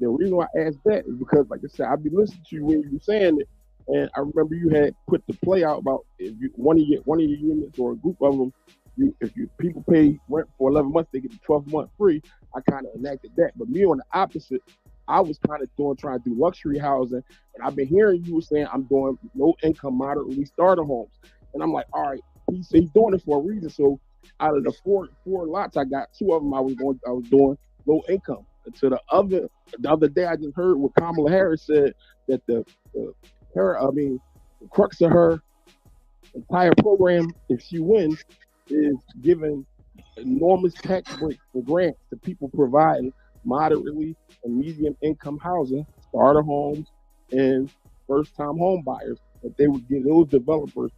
the reason why I asked that is because, like I said, I've been listening to you when you were saying it, and I remember you had put the play out about if you one of your units or a group of them, if people pay rent for 11 months, they get the 12th month free. I kind of enacted that, but me on the opposite, I was kind of trying to do luxury housing, and I've been hearing you saying I'm doing low income, moderately starter homes, and I'm like, all right, he's doing it for a reason. So out of the four lots I got, two of them I was doing low income. And to the other day I just heard what Kamala Harris said that the crux of her entire program, if she wins, is giving enormous tax breaks for grants to people providing moderately and medium income housing, starter homes, and first time home buyers, that they would give those developers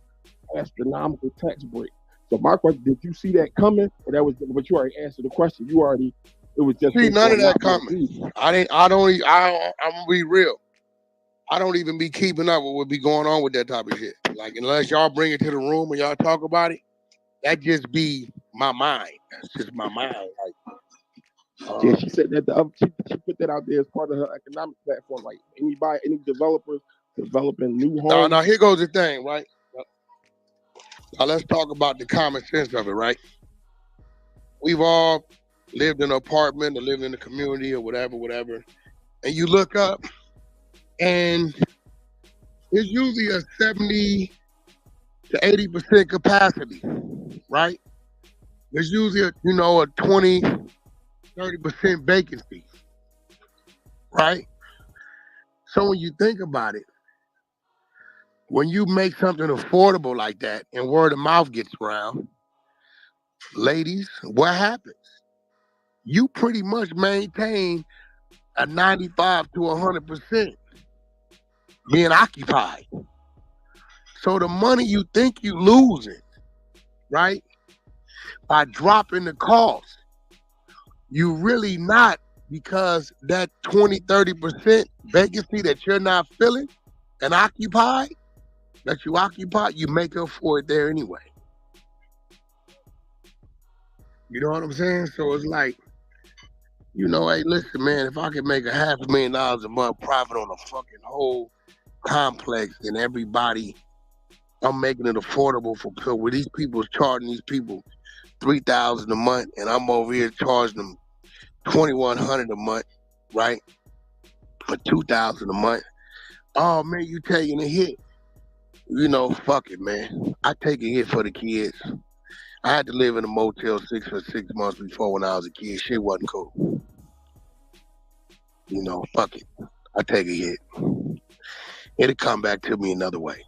astronomical tax breaks. So my question, did you see that coming? Or that was, but you already answered the question. It was just see none of that coming. I'm gonna be real. I don't even be keeping up with what be going on with that type of shit. Like, unless y'all bring it to the room and y'all talk about it, that just be my mind. That's just my mind. Like, yeah, she said that she put that out there as part of her economic platform. Like any developers developing new homes. now here goes the thing, right? Now let's talk about the common sense of it, right? We've all lived in an apartment or lived in a community or whatever, and you look up and it's usually a 70 to 80% capacity, right? There's usually a 20, 30% vacancy, right? So when you think about it, when you make something affordable like that and word of mouth gets around, ladies, what happens? You pretty much maintain a 95 to 100% being occupied. So the money you think you losing, right, by dropping the cost, you really not, because that 20, 30% vacancy that you're not filling and occupied, you make up for it there anyway. You know what I'm saying? So it's like, hey, listen, man, if I could make $500,000 a month profit on a fucking whole complex and everybody, I'm making it affordable for people. Where these people's charging these people $3,000 a month, and I'm over here charging them $2,100 a month, right? For $2,000 a month. Oh man, you taking a hit? Fuck it, man. I take a hit for the kids. I had to live in a Motel 6 for 6 months before when I was a kid. Shit wasn't cool. Fuck it. I take a hit. It'll come back to me another way.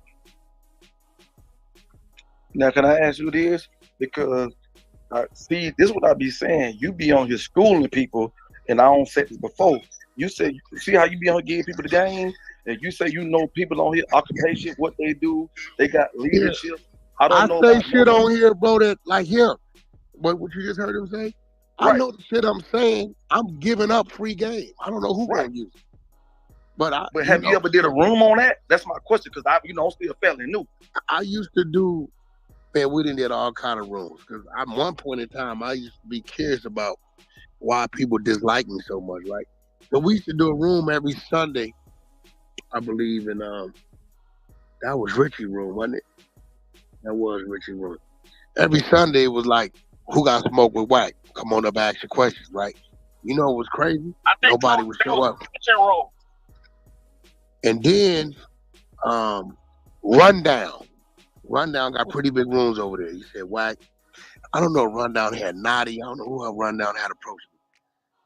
Now, can I ask you this? Because, see, this is what I be saying. You be on here schooling people, and I don't said this before. You say, see how you be on here giving people the game? And you say people on here, occupation, what they do, they got leadership. Yeah. I say shit on here, bro, that like him. What you just heard him say? Right. I know the shit I'm saying. I'm giving up free game. I don't know who gonna use it. But have you ever did a room on that? That's my question, because I'm still fairly new. I used to do, man, we done did all kind of rooms. Because at one point in time, I used to be curious about why people dislike me so much, right? So we used to do a room every Sunday, I believe, and that was Richie room, wasn't it? That was Richie room. Every Sunday it was like, who got smoked with Wack? Come on up, ask your questions, right? You know what was crazy? Nobody would show up. And then Rundown got pretty big rooms over there. He said, Wack, I don't know if Rundown had Naughty. I don't know who Rundown had approached me.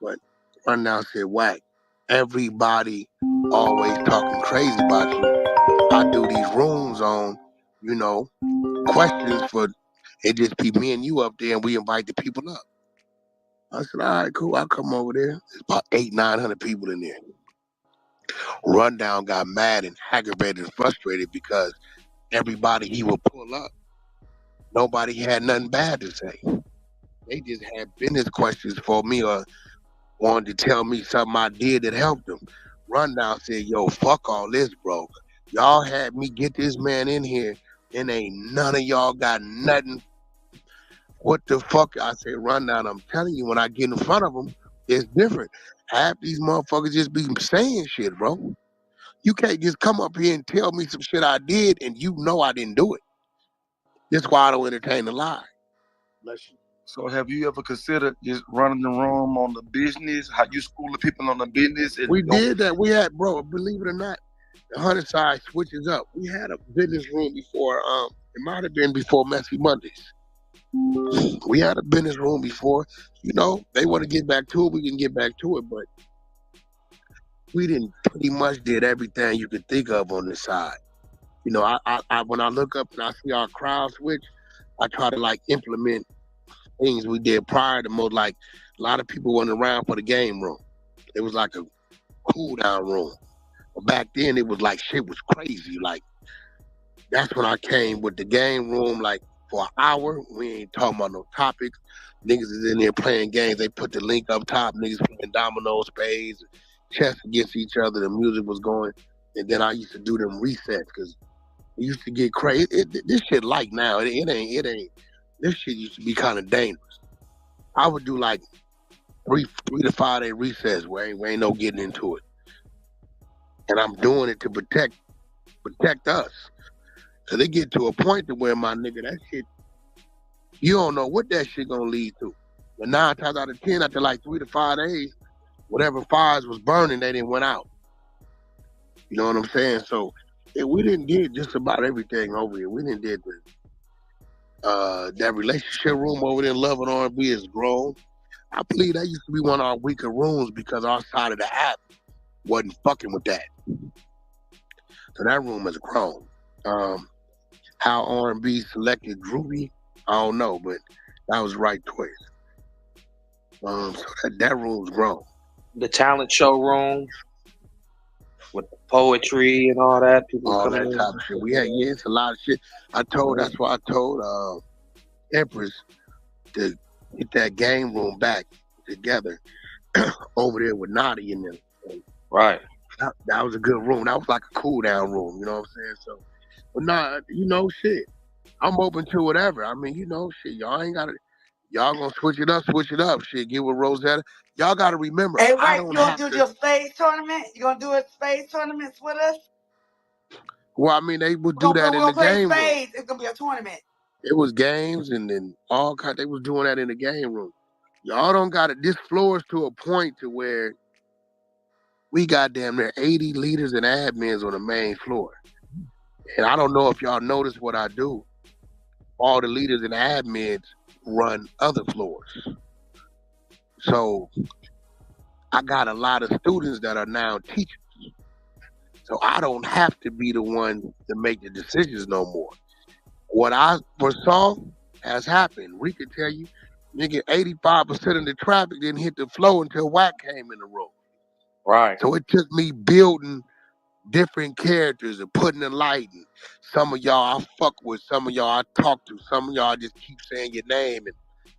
But Rundown said, Wack, everybody always talking crazy about you. I do these rooms on, questions for it, just be me and you up there, and we invite the people up. I said, all right, cool, I'll come over there. There's about 800-900 people in there. Rundown got mad and aggravated and frustrated because everybody he would pull up, nobody had nothing bad to say. They just had business questions for me or wanted to tell me something I did that helped them. Rundown said, yo, fuck all this, bro. Y'all had me get this man in here, and ain't none of y'all got nothing. What the fuck? I said, Rundown, I'm telling you, when I get in front of them, it's different. Half these motherfuckers just be saying shit, bro. You can't just come up here and tell me some shit I did and I didn't do it. That's why I don't entertain the lie. Bless you. So have you ever considered just running the room on the business? How you school the people on the business? And We did that. We had, bro, believe it or not, the 100 side switches up. We had a business room before. It might have been before Messy Mondays. We had a business room before. You know, they want to get back to it. We can get back to it, but we didn't pretty much did everything you could think of on this side. You know, I when I look up and I see our crowd switch, I try to like implement things we did prior to most. Like a lot of people wasn't around for the game room. It was like a cool down room. But back then it was like shit was crazy. Like that's when I came with the game room. Like for an hour, we ain't talking about no topics. Niggas is in there playing games. They put the link up top. Niggas playing dominoes, spades, chess against each other. The music was going, and then I used to do them resets because it used to get crazy. This shit like now. It ain't. This shit used to be kind of dangerous. I would do like three to 5 day resets where ain't no getting into it, and I'm doing it to protect us. So they get to a point to where my nigga, that shit, you don't know what that shit gonna lead to. But 9 times out of 10, after like 3 to 5 days, whatever fires was burning, they didn't went out. You know what I'm saying? So we didn't did just about everything over here. We didn't did that relationship room over there in Love and R&B is grown. I believe that used to be one of our weaker rooms because our side of the app wasn't fucking with that. So that room has grown. How R&B selected Groovy, I don't know, but that was the right choice. So that room's grown. The talent show room with the poetry and all that. People All coming that in. type of shit. It's a lot of shit. That's why I told Empress to get that game room back together over there with Naughty in them. Right. That was a good room. That was like a cool down room, you know what I'm saying? So, but nah, you know, shit. I'm open to whatever. I mean, you know, shit, y'all ain't gotta, y'all gonna switch it up, shit, get with Rosetta. Y'all gotta remember, Hey, I Wack, don't you gonna have do to. your spades tournament? You gonna do a spades tournaments with us? Well, I mean, they would We're do that in gonna the play game room. spades. It's gonna be a tournament. It was games and then all kind. They was doing that in the game room. Y'all don't got it. This floor is to a point to where we got damn near 80 leaders and admins on the main floor. And I don't know if y'all notice what I do. All the leaders and admins run other floors. So I got a lot of students that are now teachers. So I don't have to be the one to make the decisions no more. What I foresaw has happened. We could tell you, nigga, 85% of the traffic didn't hit the flow until Wack came in the room. Right. So it took me building different characters and putting the light. And some of y'all I fuck with, some of y'all I talk to, some of y'all just keep saying your name,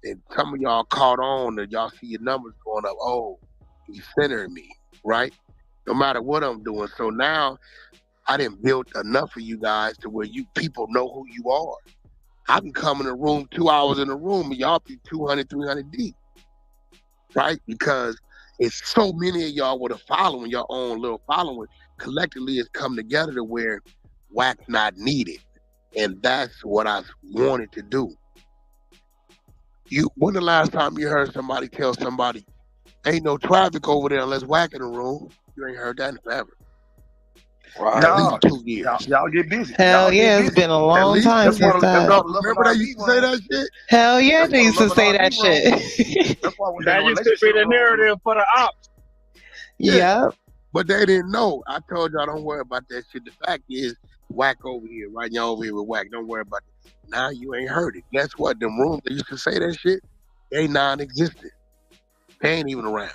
and some of y'all caught on that y'all see your numbers going up. Oh, he's centering me, right? No matter what I'm doing. So now I didn't build enough of you guys to where you people know who you are. I can come in a room 2 hours in a room and y'all be 200, 300 deep, right? Because it's so many of y'all with a following, your own little following. Collectively, it's come together to where Wack's not needed. And that's what I wanted to do. When the last time you heard somebody tell somebody, ain't no traffic over there unless Wack in the room? You ain't heard that in forever. Right. At least 2 years. Y'all get busy. Hell Y'all yeah, get it's busy. been a At long least time That's since why that. remember they used to say that shit? Hell yeah, That's they why used to Love and say R&B that shit. That's why when That the used to be relationship the room, narrative for the ops. Yep. But they didn't know. I told y'all don't worry about that shit. The fact is, Wack over here, right? Y'all over here with Wack. Don't worry about it. Now you ain't heard it. Guess what? Them rooms that used to say that shit, they non-existent. They ain't even around.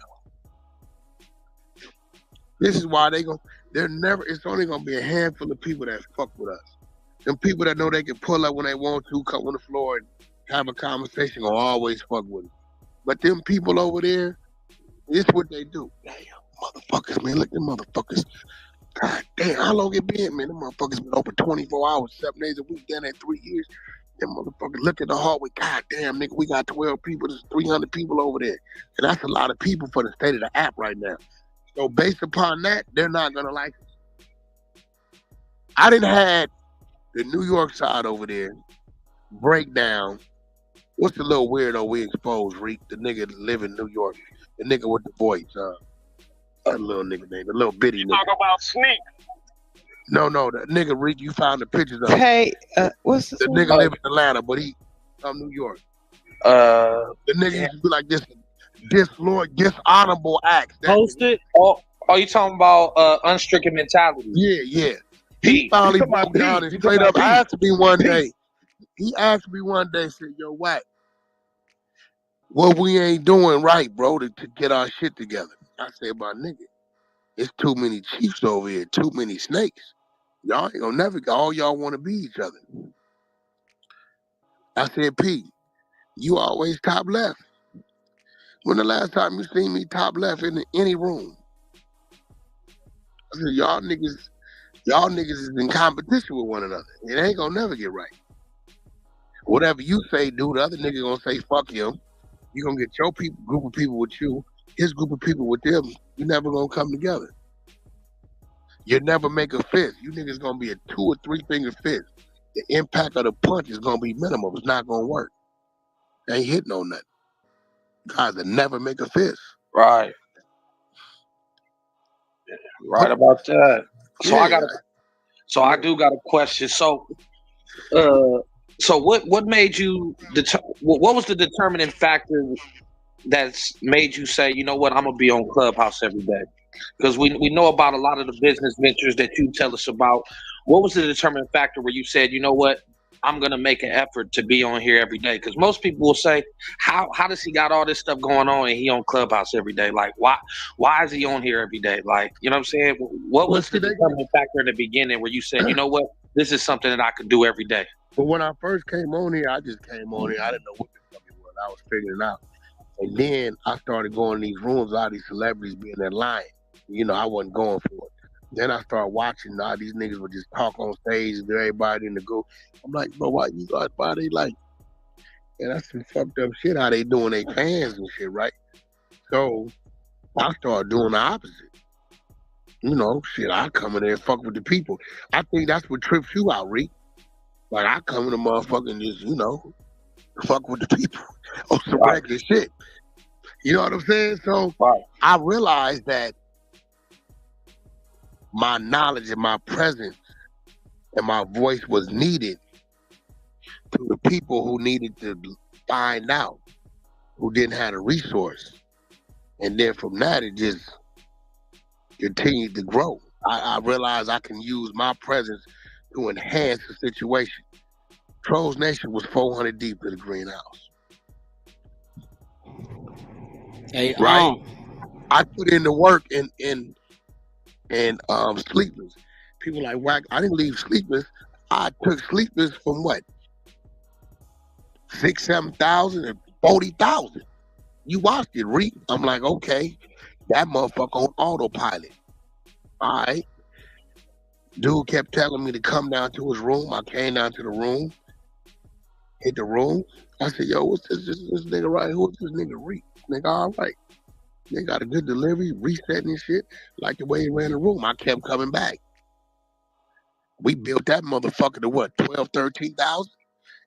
This is why it's only gonna be a handful of people that fuck with us. Them people that know they can pull up when they want to, come on the floor and have a conversation will always fuck with them. But them people over there, it's what they do. Damn, motherfuckers, man. Look, them motherfuckers. God damn, how long it been, man? Them motherfuckers been open 24 hours, 7 days a week, down at 3 years. Them motherfuckers look at the hallway. God damn, nigga, we got 12 people. There's 300 people over there. And that's a lot of people for the state of the app right now. So based upon that, they're not going to like us. I didn't have the New York side over there break down What's the little weirdo we exposed, Reek? The nigga that live in New York. The nigga with the voice. That little nigga name. The little bitty nigga. Talk about Sneak. No, that nigga Reek, you found the pictures of him. Hey, what's this The one? nigga live in Atlanta, but he from New York. The nigga used to be like this dishonorable acts. Posted? Oh, you talking about unstricken mentality? Yeah. He finally broke down and straight up asked me one day. He asked me one day, said, "Yo, Wack, what we ain't doing right, bro, to get our shit together?" I said, "My nigga, it's too many chiefs over here, too many snakes. Y'all ain't gonna never. All y'all want to be each other." I said, "P, you always top left. When the last time you seen me top left in any room?" I said, y'all niggas is in competition with one another. It ain't gonna never get right. Whatever you say, dude, the other nigga gonna say fuck him. You gonna get your group of people with you, his group of people with them. You never gonna come together. You never make a fist. You niggas gonna be a 2 or 3 finger fist. The impact of the punch is gonna be minimal. It's not gonna work. Ain't hitting on nothing. Guys that never make a fist. Right. Right about that. So Yeah. I do got a question. So what made you what was the determining factor that's made you say, you know what, I'm gonna be on Clubhouse every day? Because we know about a lot of the business ventures that you tell us about. What was the determining factor where you said, you know what, I'm gonna make an effort to be on here every day? Because most people will say, how does he got all this stuff going on and he on Clubhouse every day? Like, why is he on here every day? Like, you know what I'm saying? What was the determining factor in the beginning where you said, you know what, this is something that I could do every day? But when I first came on here, I just came on here. I didn't know what the fuck it was. I was figuring it out. And then I started going to these rooms, all these celebrities being there lying. You know, I wasn't going for it. Then I started watching all these niggas would just talk on stage and everybody in the go. I'm like, bro, why they like? And that's some fucked up shit how they doing their fans and shit, right? So I started doing the opposite. You know, shit, I come in there and fuck with the people. I think that's what trips you out, Reek. Like, I come in the motherfucking just, you know, fuck with the people on some regular shit. You know what I'm saying? So I realized that my knowledge and my presence and my voice was needed to the people who needed to find out, who didn't have a resource. And then from that, it just continued to grow. I realized I can use my presence to enhance the situation. Trolls Nation was 400 deep to the greenhouse. Hey, right? I put in the work in Sleepless. People like, Wack, I didn't leave Sleepless. I took Sleepless from what? 6,000, 7,000 and 40,000. You watched it, Reek. I'm like, okay, that motherfucker on autopilot. All right. Dude kept telling me to come down to his room. I came down to the room, hit the room. I said, yo, what's this nigga right here? Who's this nigga Reek? Nigga, all right. They got a good delivery, resetting and shit. Like the way he ran the room. I kept coming back. We built that motherfucker to what, 12, 13,000?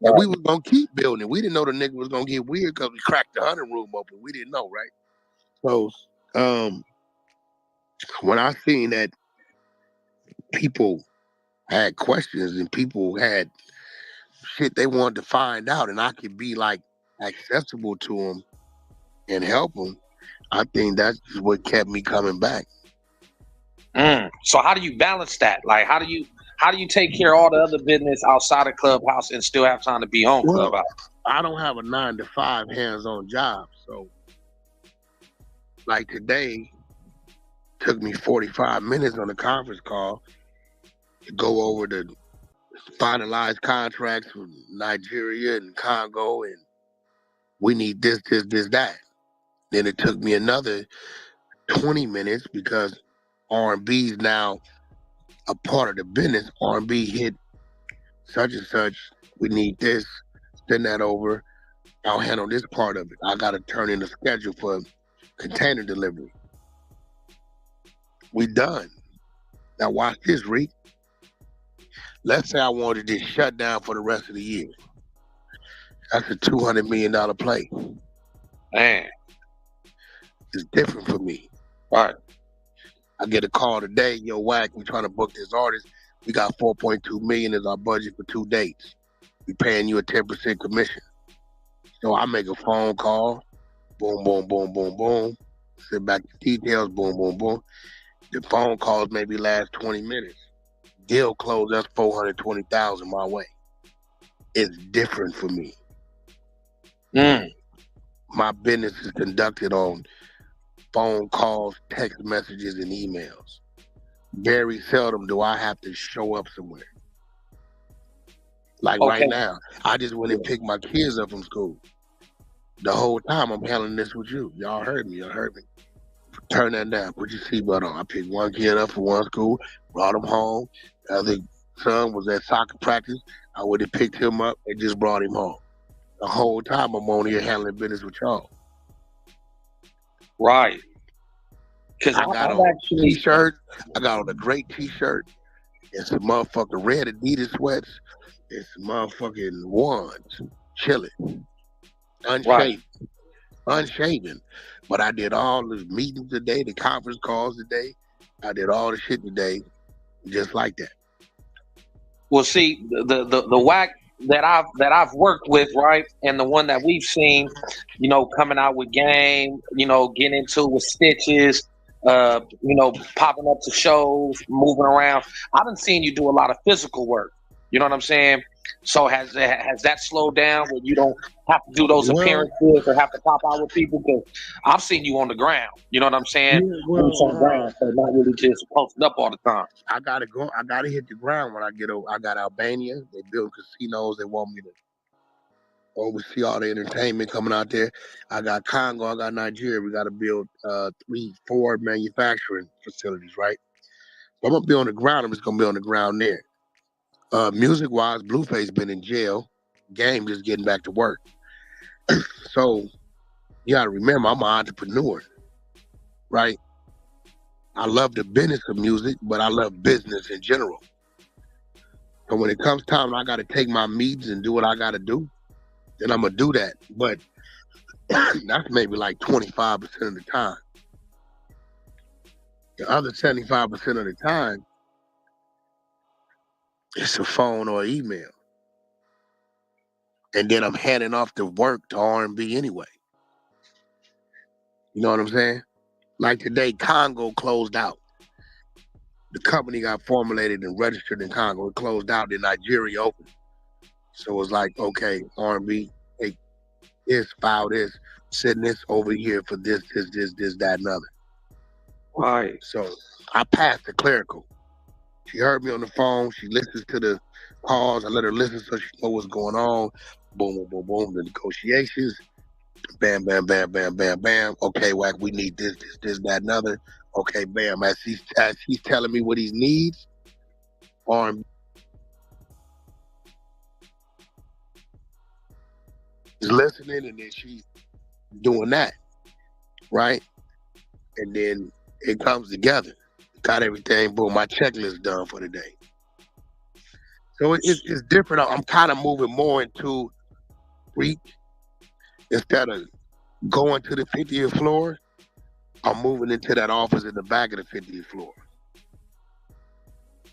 And we was gonna keep building. We didn't know the nigga was gonna get weird because we cracked the 100 room open. We didn't know, right? So when I seen that people had questions and people had shit they wanted to find out, and I could be like accessible to them and help them, I think that's what kept me coming back. So how do you balance that? Like, how do you take care of all the other business outside of Clubhouse and still have time to be on Clubhouse? I don't have a 9-to-5 hands-on job, so like today took me 45 minutes on a conference call to go over the finalized contracts with Nigeria and Congo, and we need this, that. Then it took me another 20 minutes because R&B is now a part of the business. R&B hit such and such. We need this. Send that over. I'll handle this part of it. I got to turn in a schedule for container delivery. We done. Now watch this, Reek. Let's say I wanted to just shut down for the rest of the year. That's a $200 million play. Man, It's different for me. right. I get a call today, yo, Wack, we trying to book this artist. We got 4.2 million as our budget for 2 dates. We paying you a 10% commission. So I make a phone call, boom, boom, boom, boom, boom. Sit back to details, boom, boom, boom. The phone calls maybe last 20 minutes. Deal closed, that's 420,000 my way. It's different for me. My business is conducted on phone calls, text messages, and emails. Very seldom do I have to show up somewhere. Like Okay. right now, I just went and picked my kids up from school. The whole time I'm handling this with you. Y'all heard me. Turn that down. Put your seatbelt on. I picked one kid up from one school, brought him home. The other son was at soccer practice. I went and picked him up and just brought him home. The whole time I'm on here handling business with y'all. Right. Because I got on a t-shirt. I got on a great t-shirt and some motherfucking red Adidas sweats and some motherfucking ones. Chilling. Unshaven. Unshaven. But I did all the meetings today, the conference calls today. I did all the shit today, just like that. Well, see, the Wack that I've worked with, right, and the one that we've seen, you know, coming out with game, you know, getting into it with stitches, you know, popping up to shows, moving around. I've been seeing you do a lot of physical work. You know what I'm saying? So has that slowed down where you don't have to do those appearances or have to pop out with people? Because I've seen you on the ground. You know what I'm saying? Boots on the ground, so not really just posted up all the time. I gotta go. I gotta hit the ground when I get over. I got Albania. They build casinos. They want me to oversee all the entertainment coming out there. I got Congo. I got Nigeria. We got to build 3-4 manufacturing facilities, right? So I'm gonna be on the ground. I'm just gonna be on the ground there. Music wise, Blueface been in jail. Game just getting back to work. So you gotta remember, I'm an entrepreneur, right? I love the business of music, but I love business in general. So when it comes time, I gotta take my meetings and do what I gotta do. Then I'm gonna do that. But that's maybe like 25% of the time. The other 75% of the time, it's a phone or email. And then I'm handing off the work to R&B anyway. You know what I'm saying? Like today, Congo closed out. The company got formulated and registered in Congo. It closed out, then Nigeria opened. So it was like, okay, R&B, hey, this, file this, send this over here for this, that, and other. Right. So I passed the clerical. She heard me on the phone. She listens to the calls. I let her listen so she know what's going on. Boom, boom, boom, boom. The negotiations. Bam, bam, bam, bam, bam, bam. Okay, Wack, we need this, that, and other. Okay, bam. As she's telling me what he needs, R&B is listening, and then she's doing that, right? And then it comes together. Got everything, boom, my checklist done for the day. So it's different. I'm kind of moving more into freak instead of going to the 50th floor. I'm moving into that office in the back of the 50th floor.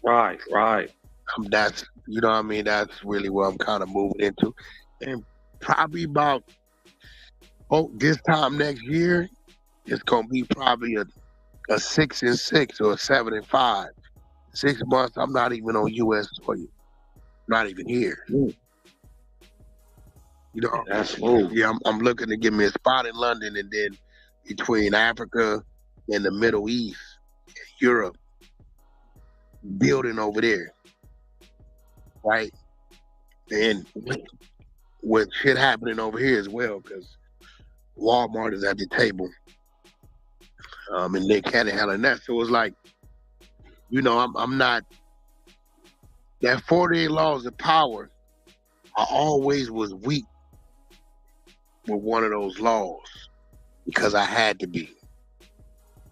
Right. That's, you know what I mean? That's really where I'm kind of moving into. And probably about this time next year, it's gonna be probably a 6 and 6 or a 7 and 5. 6 months, I'm not even on US soil. Not even here. You know, that's smooth. Yeah, I'm looking to give me a spot in London, and then between Africa and the Middle East, Europe, building over there, right? And with shit happening over here as well, because Walmart is at the table, and they can't handle that. So it's like, you know, I'm not that 48 laws of power. I always was weak with one of those laws because I had to be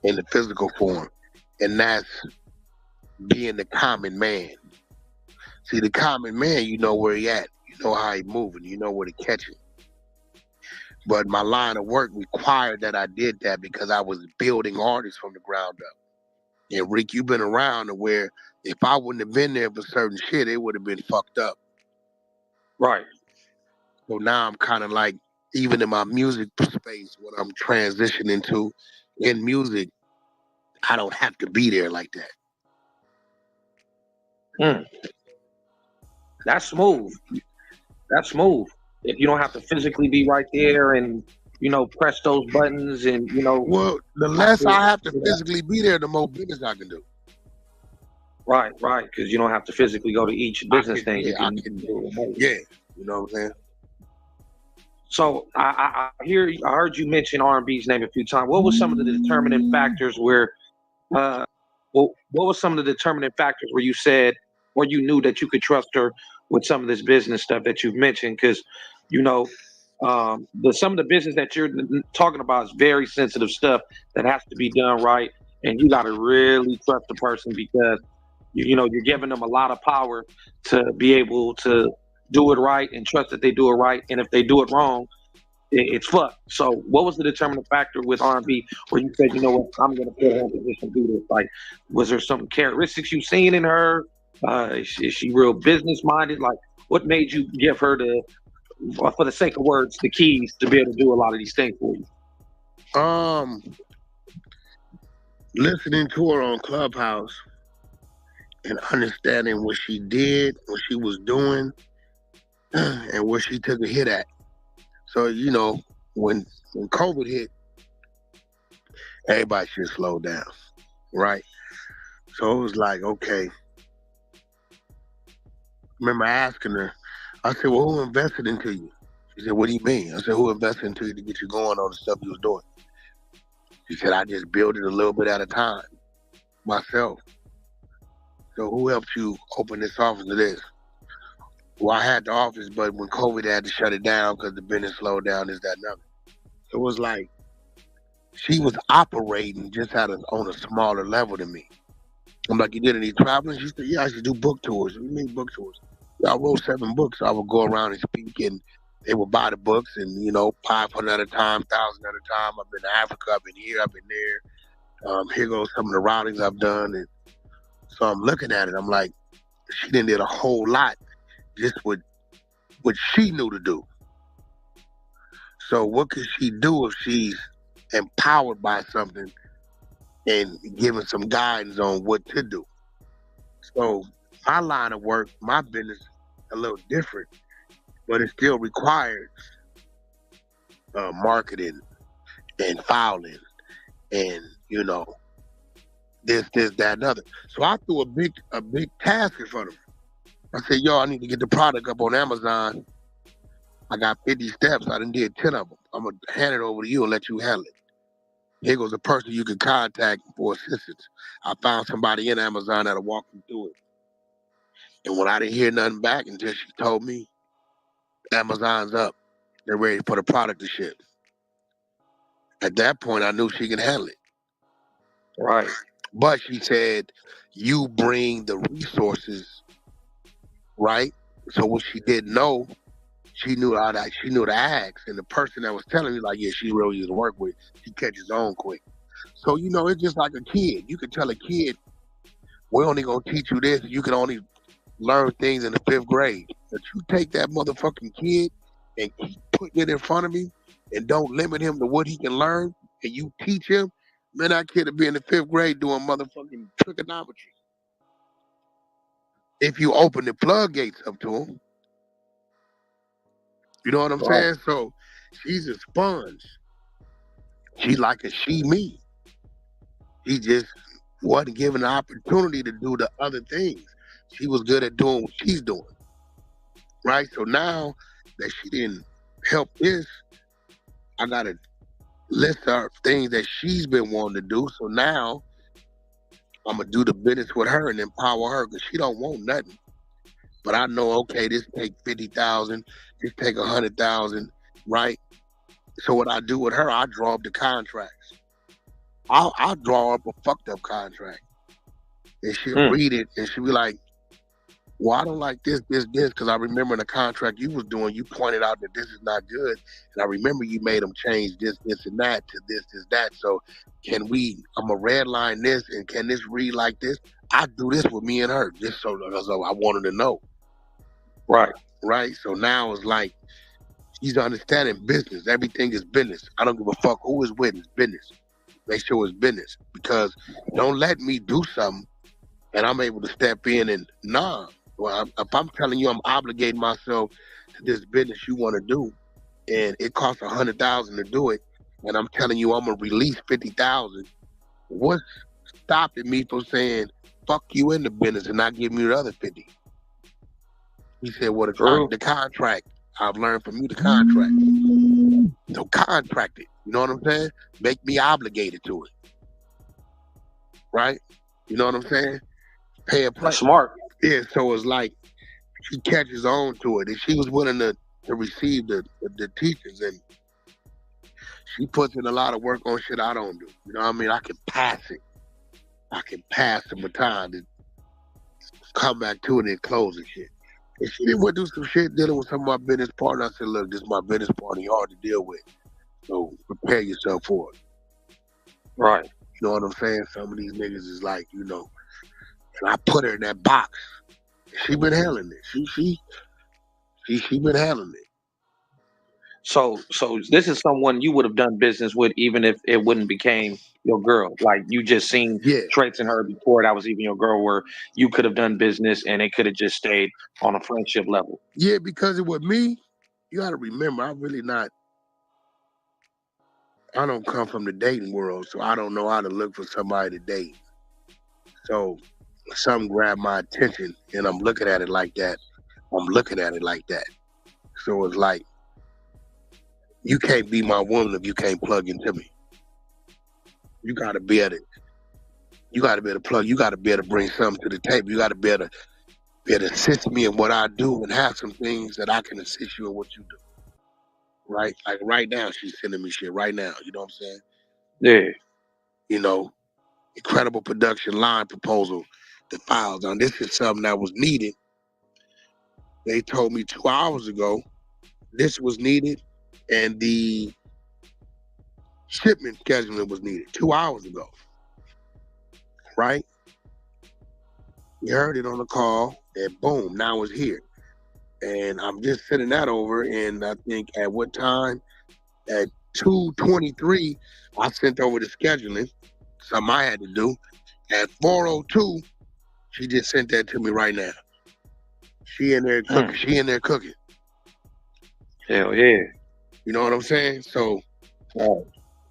in the physical form, and that's being the common man. See, the common man, you know where he at. You know how he moving. You know where to catch it. But my line of work required that I did that because I was building artists from the ground up. And Rick, you've been around to where if I wouldn't have been there for certain shit, it would have been fucked up. Right. So now I'm kind of like, even in my music space, what I'm transitioning to in music, I don't have to be there like that. That's smooth. That's smooth. If you don't have to physically be right there and, you know, press those buttons and, you know. Well, the less I have to physically be there, the more business I can do. Right, because you don't have to physically go to each business thing. Yeah, you know what I'm saying? So I heard you mention R&B's name a few times. What was some of the determining factors where, what was some of the determining factors where you said, or you knew that you could trust her with some of this business stuff that you've mentioned? Because, you know, some of the business that you're talking about is very sensitive stuff that has to be done right, and you got to really trust the person because you know you're giving them a lot of power to be able to do it right and trust that they do it right, and if they do it wrong, it's fucked. So, what was the determining factor with R&B where you said, you know what, I'm going to put her in a position to do this? Like, was there some characteristics you seen in her? Is she real business minded? Like, what made you give her for the sake of words, the keys to be able to do a lot of these things for you? Listening to her on Clubhouse and understanding what she did, what she was doing, and where she took a hit at. So, you know, when COVID hit, everybody should slow down, right? So it was like, okay. Remember asking her, I said, well, who invested into you? She said, what do you mean? I said, who invested into you to get you going on the stuff you was doing? She said, I just built it a little bit at a time, myself. So who helped you open this office to this? Well, I had the office, but when COVID had to shut it down because the business slowed down, this, that, and other. It was like she was operating just on a smaller level than me. I'm like, you did any traveling? She said, yeah, I should do book tours. What do you mean book tours? I wrote 7 books. So I would go around and speak, and they would buy the books, and, you know, 500 at a time, 1,000 at a time. I've been to Africa, I've been here, I've been there. Here goes some of the routings I've done. And so I'm looking at it. I'm like, she done did a whole lot just with what she knew to do. So what could she do if she's empowered by something and given some guidance on what to do? So my line of work, my business, a little different, but it still requires marketing and filing and, you know, this, that, and other. So I threw a big task in front of her. I said, yo, I need to get the product up on Amazon. I got 50 steps. I done did 10 of them. I'm going to hand it over to you and let you handle it. Here goes a person you can contact for assistance. I found somebody in Amazon that'll walk you through it. And when I didn't hear nothing back until she told me, Amazon's up. They're ready for the product to ship. At that point, I knew she could handle it. Right. But she said, you bring the resources, right? So what she didn't know, she knew to ask. And the person that was telling me, like, yeah, she really easy to work with. She catches on quick. So, you know, it's just like a kid. You can tell a kid, we're only going to teach you this. You can only learn things in the 5th grade. But you take that motherfucking kid and keep putting it in front of me and don't limit him to what he can learn, and you teach him, man, that kid will be in the 5th grade doing motherfucking trigonometry. If you open the floodgates up to him. You know what I'm saying? So she's a sponge. She like a she-me. He just wasn't given the opportunity to do the other things. She was good at doing what she's doing. Right? So now that she didn't help this, I got to list of things that she's been wanting to do. So now I'm going to do the business with her and empower her because she don't want nothing. But I know, okay, this take 50,000, this take 100,000, right? So what I do with her, I draw up the contracts. I'll draw up a fucked up contract. And she'll read it and she'll be like, well, I don't like this, because I remember in the contract you was doing, you pointed out that this is not good, and I remember you made them change this, and that to this, that. So can we? I'm a red line this, and can this read like this? I do this with me and her, just so I wanted to know. Right. Right. So now it's like she's understanding business. Everything is business. I don't give a fuck who is with. It's business. Make sure it's business, because don't let me do something and I'm able to step in and well, if I'm telling you I'm obligating myself to this business you want to do, and it costs $100,000 to do it, and I'm telling you I'm gonna release $50,000, what's stopping me from saying fuck you in the business and not giving you the other 50? He said, well, the contract. I've learned from you the contract. So contract it. You know what I'm saying? Make me obligated to it. Right? You know what I'm saying? Pay a price. Smart. Yeah, so it's like she catches on to it. And she was willing to receive the teachings, and she puts in a lot of work on shit I don't do. You know what I mean? I can pass it. I can pass the baton and come back to it and close the shit. If she didn't want to do some shit dealing with some of my business partners, I said, look, this is my business partner, you're hard to deal with. So prepare yourself for it. Right. You know what I'm saying? Some of these niggas is like, you know, and I put her in that box. She been handling it. She been handling it. So this is someone you would have done business with even if it wouldn't became your girl. Like you just seen traits in her before that was even your girl, where you could have done business and it could have just stayed on a friendship level. Yeah, because with me, you got to remember, I don't come from the dating world, so I don't know how to look for somebody to date. So something grabbed my attention and I'm looking at it like that. So it's like, you can't be my woman if you can't plug into me. You gotta be able to plug, you gotta be able to bring something to the table. You gotta be able to assist me in what I do and have some things that I can assist you in what you do. Right? Like right now, she's sending me shit right now. You know what I'm saying? Yeah. You know, incredible production line proposal, the files on this is something that was needed. They told me 2 hours ago this was needed, and the shipment scheduling was needed 2 hours ago. Right? You heard it on the call, and boom, now it's here. And I'm just sending that over, and I think at what time? At 2:23, I sent over the scheduling, something I had to do. At 4:02, she just sent that to me right now. She in there cooking. Hell yeah. You know what I'm saying? So,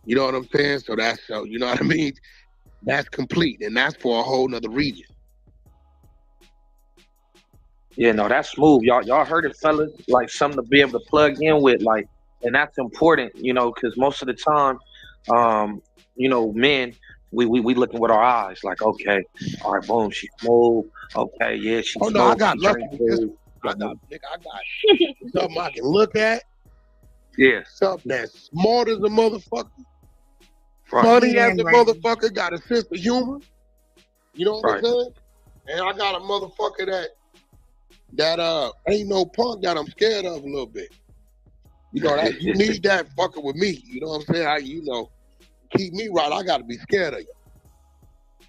you know what I'm saying? So you know what I mean? That's complete, and that's for a whole nother region. Yeah, no, that's smooth. Y'all heard it, fellas. Like something to be able to plug in with, like, and that's important, you know, because most of the time, you know, men, we looking with our eyes, like, okay, all right, boom, she's smooth. Okay, yeah, she's smooth. I got lucky. I got something I can look at. Yeah. Something that's smart as a motherfucker. Right. Funny as a motherfucker, got a sense of humor. You know what I'm saying? And I got a motherfucker that ain't no punk that I'm scared of a little bit. You know that you need that fucking with me. You know what I'm saying? Keep me right. I gotta be scared of you.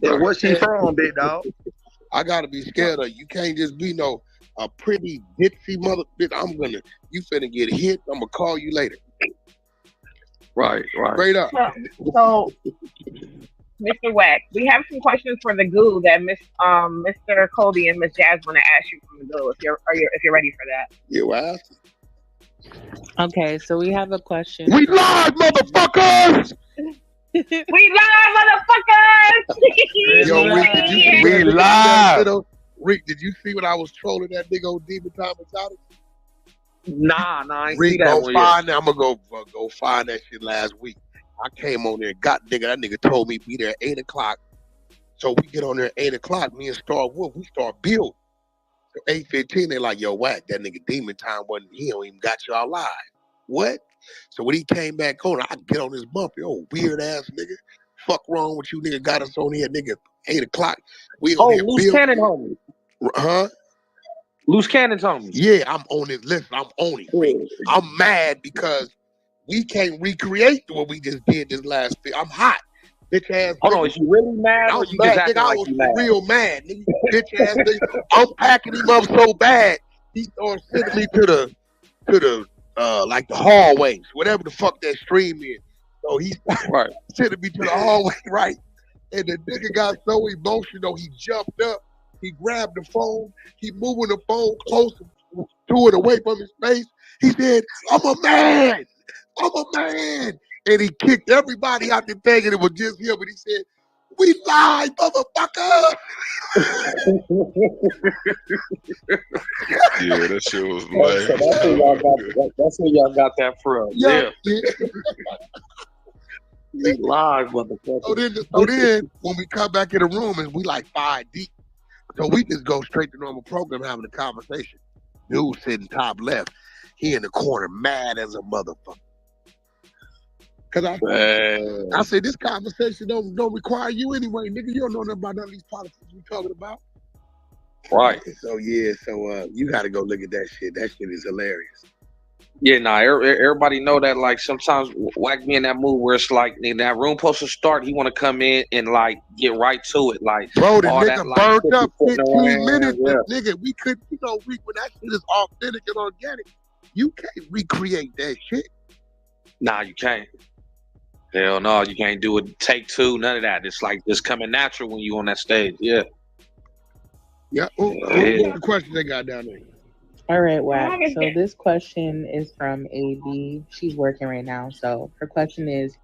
Yeah, where she from, big dog? I gotta be scared of you. You can't just be a pretty ditzy mother bitch. You finna get hit. I'm gonna call you later. Right. Straight up. So Mr. Wack, we have some questions for the goo that Mr. Colby and Miss Jazz want to ask you from the goo. If you're ready for that. Yeah, well, Okay, so we have a question. We live, motherfuckers! We live, motherfuckers! Yo, Rick, did you see We live. Rick, did you see when I was trolling that nigga on Demon Time Exotic? Nah, I ain't Rick, see that go one find yet. that. I'm gonna go find that shit last week. I came on there and got nigga. That nigga told me be there at 8 o'clock. So we get on there at 8 o'clock. Me and Star Wolf, we start building. So 8:15, they like, yo, Wack, that nigga Demon Time wasn't. He don't even got y'all live. What? So when he came back on, I get on this bump. Yo, weird ass nigga. Fuck wrong with you, nigga? Got us on here, nigga. 8 o'clock. We on here loose building. cannon, homie. Huh? Loose cannons on me. Yeah, I'm on it. Listen, I'm on it. Rick. I'm mad because we can't recreate what we just did this last film. I'm hot. Bitch ass. Hold on, is you really mad I or was you mad, just acting nigga. I like was you mad? real mad, nigga. Bitch ass nigga. I'm packing him up so bad. He started sending me to the like the hallways, whatever the fuck that stream is. So he started sending me to the hallway, right? And the nigga got so emotional, he jumped up, he grabbed the phone, he moving the phone closer to it away from his face. He said, "I'm a man, I'm a man," and he kicked everybody out the thing, and it was just him. And he said, "We lied, motherfucker." Yeah, that shit was That's where y'all got that from. Yeah. We live, motherfucker. So then, when we come back in the room and we like 5 deep, so we just go straight to normal program having a conversation. Dude sitting top left, he in the corner mad as a motherfucker. Cause I said this conversation don't require you anyway, nigga. You don't know nothing about none of these politics we talking about. Right. So you got to go look at that shit. That shit is hilarious. Yeah, nah, everybody know that, like, sometimes Wack be in that mood where it's like, nigga, that room supposed to start, he want to come in and, like, get right to it. Like, bro, the all nigga that, like, burned up 15 minutes, yeah. but nigga, we could, when that shit is authentic and organic, you can't recreate that shit. Nah, you can't. Hell no, you can't do it. Take two, none of that. It's like just coming natural when you on that stage. Yeah. Yeah. What's the question they got down there? All right, Wack. So this question is from AB. She's working right now. So her question is,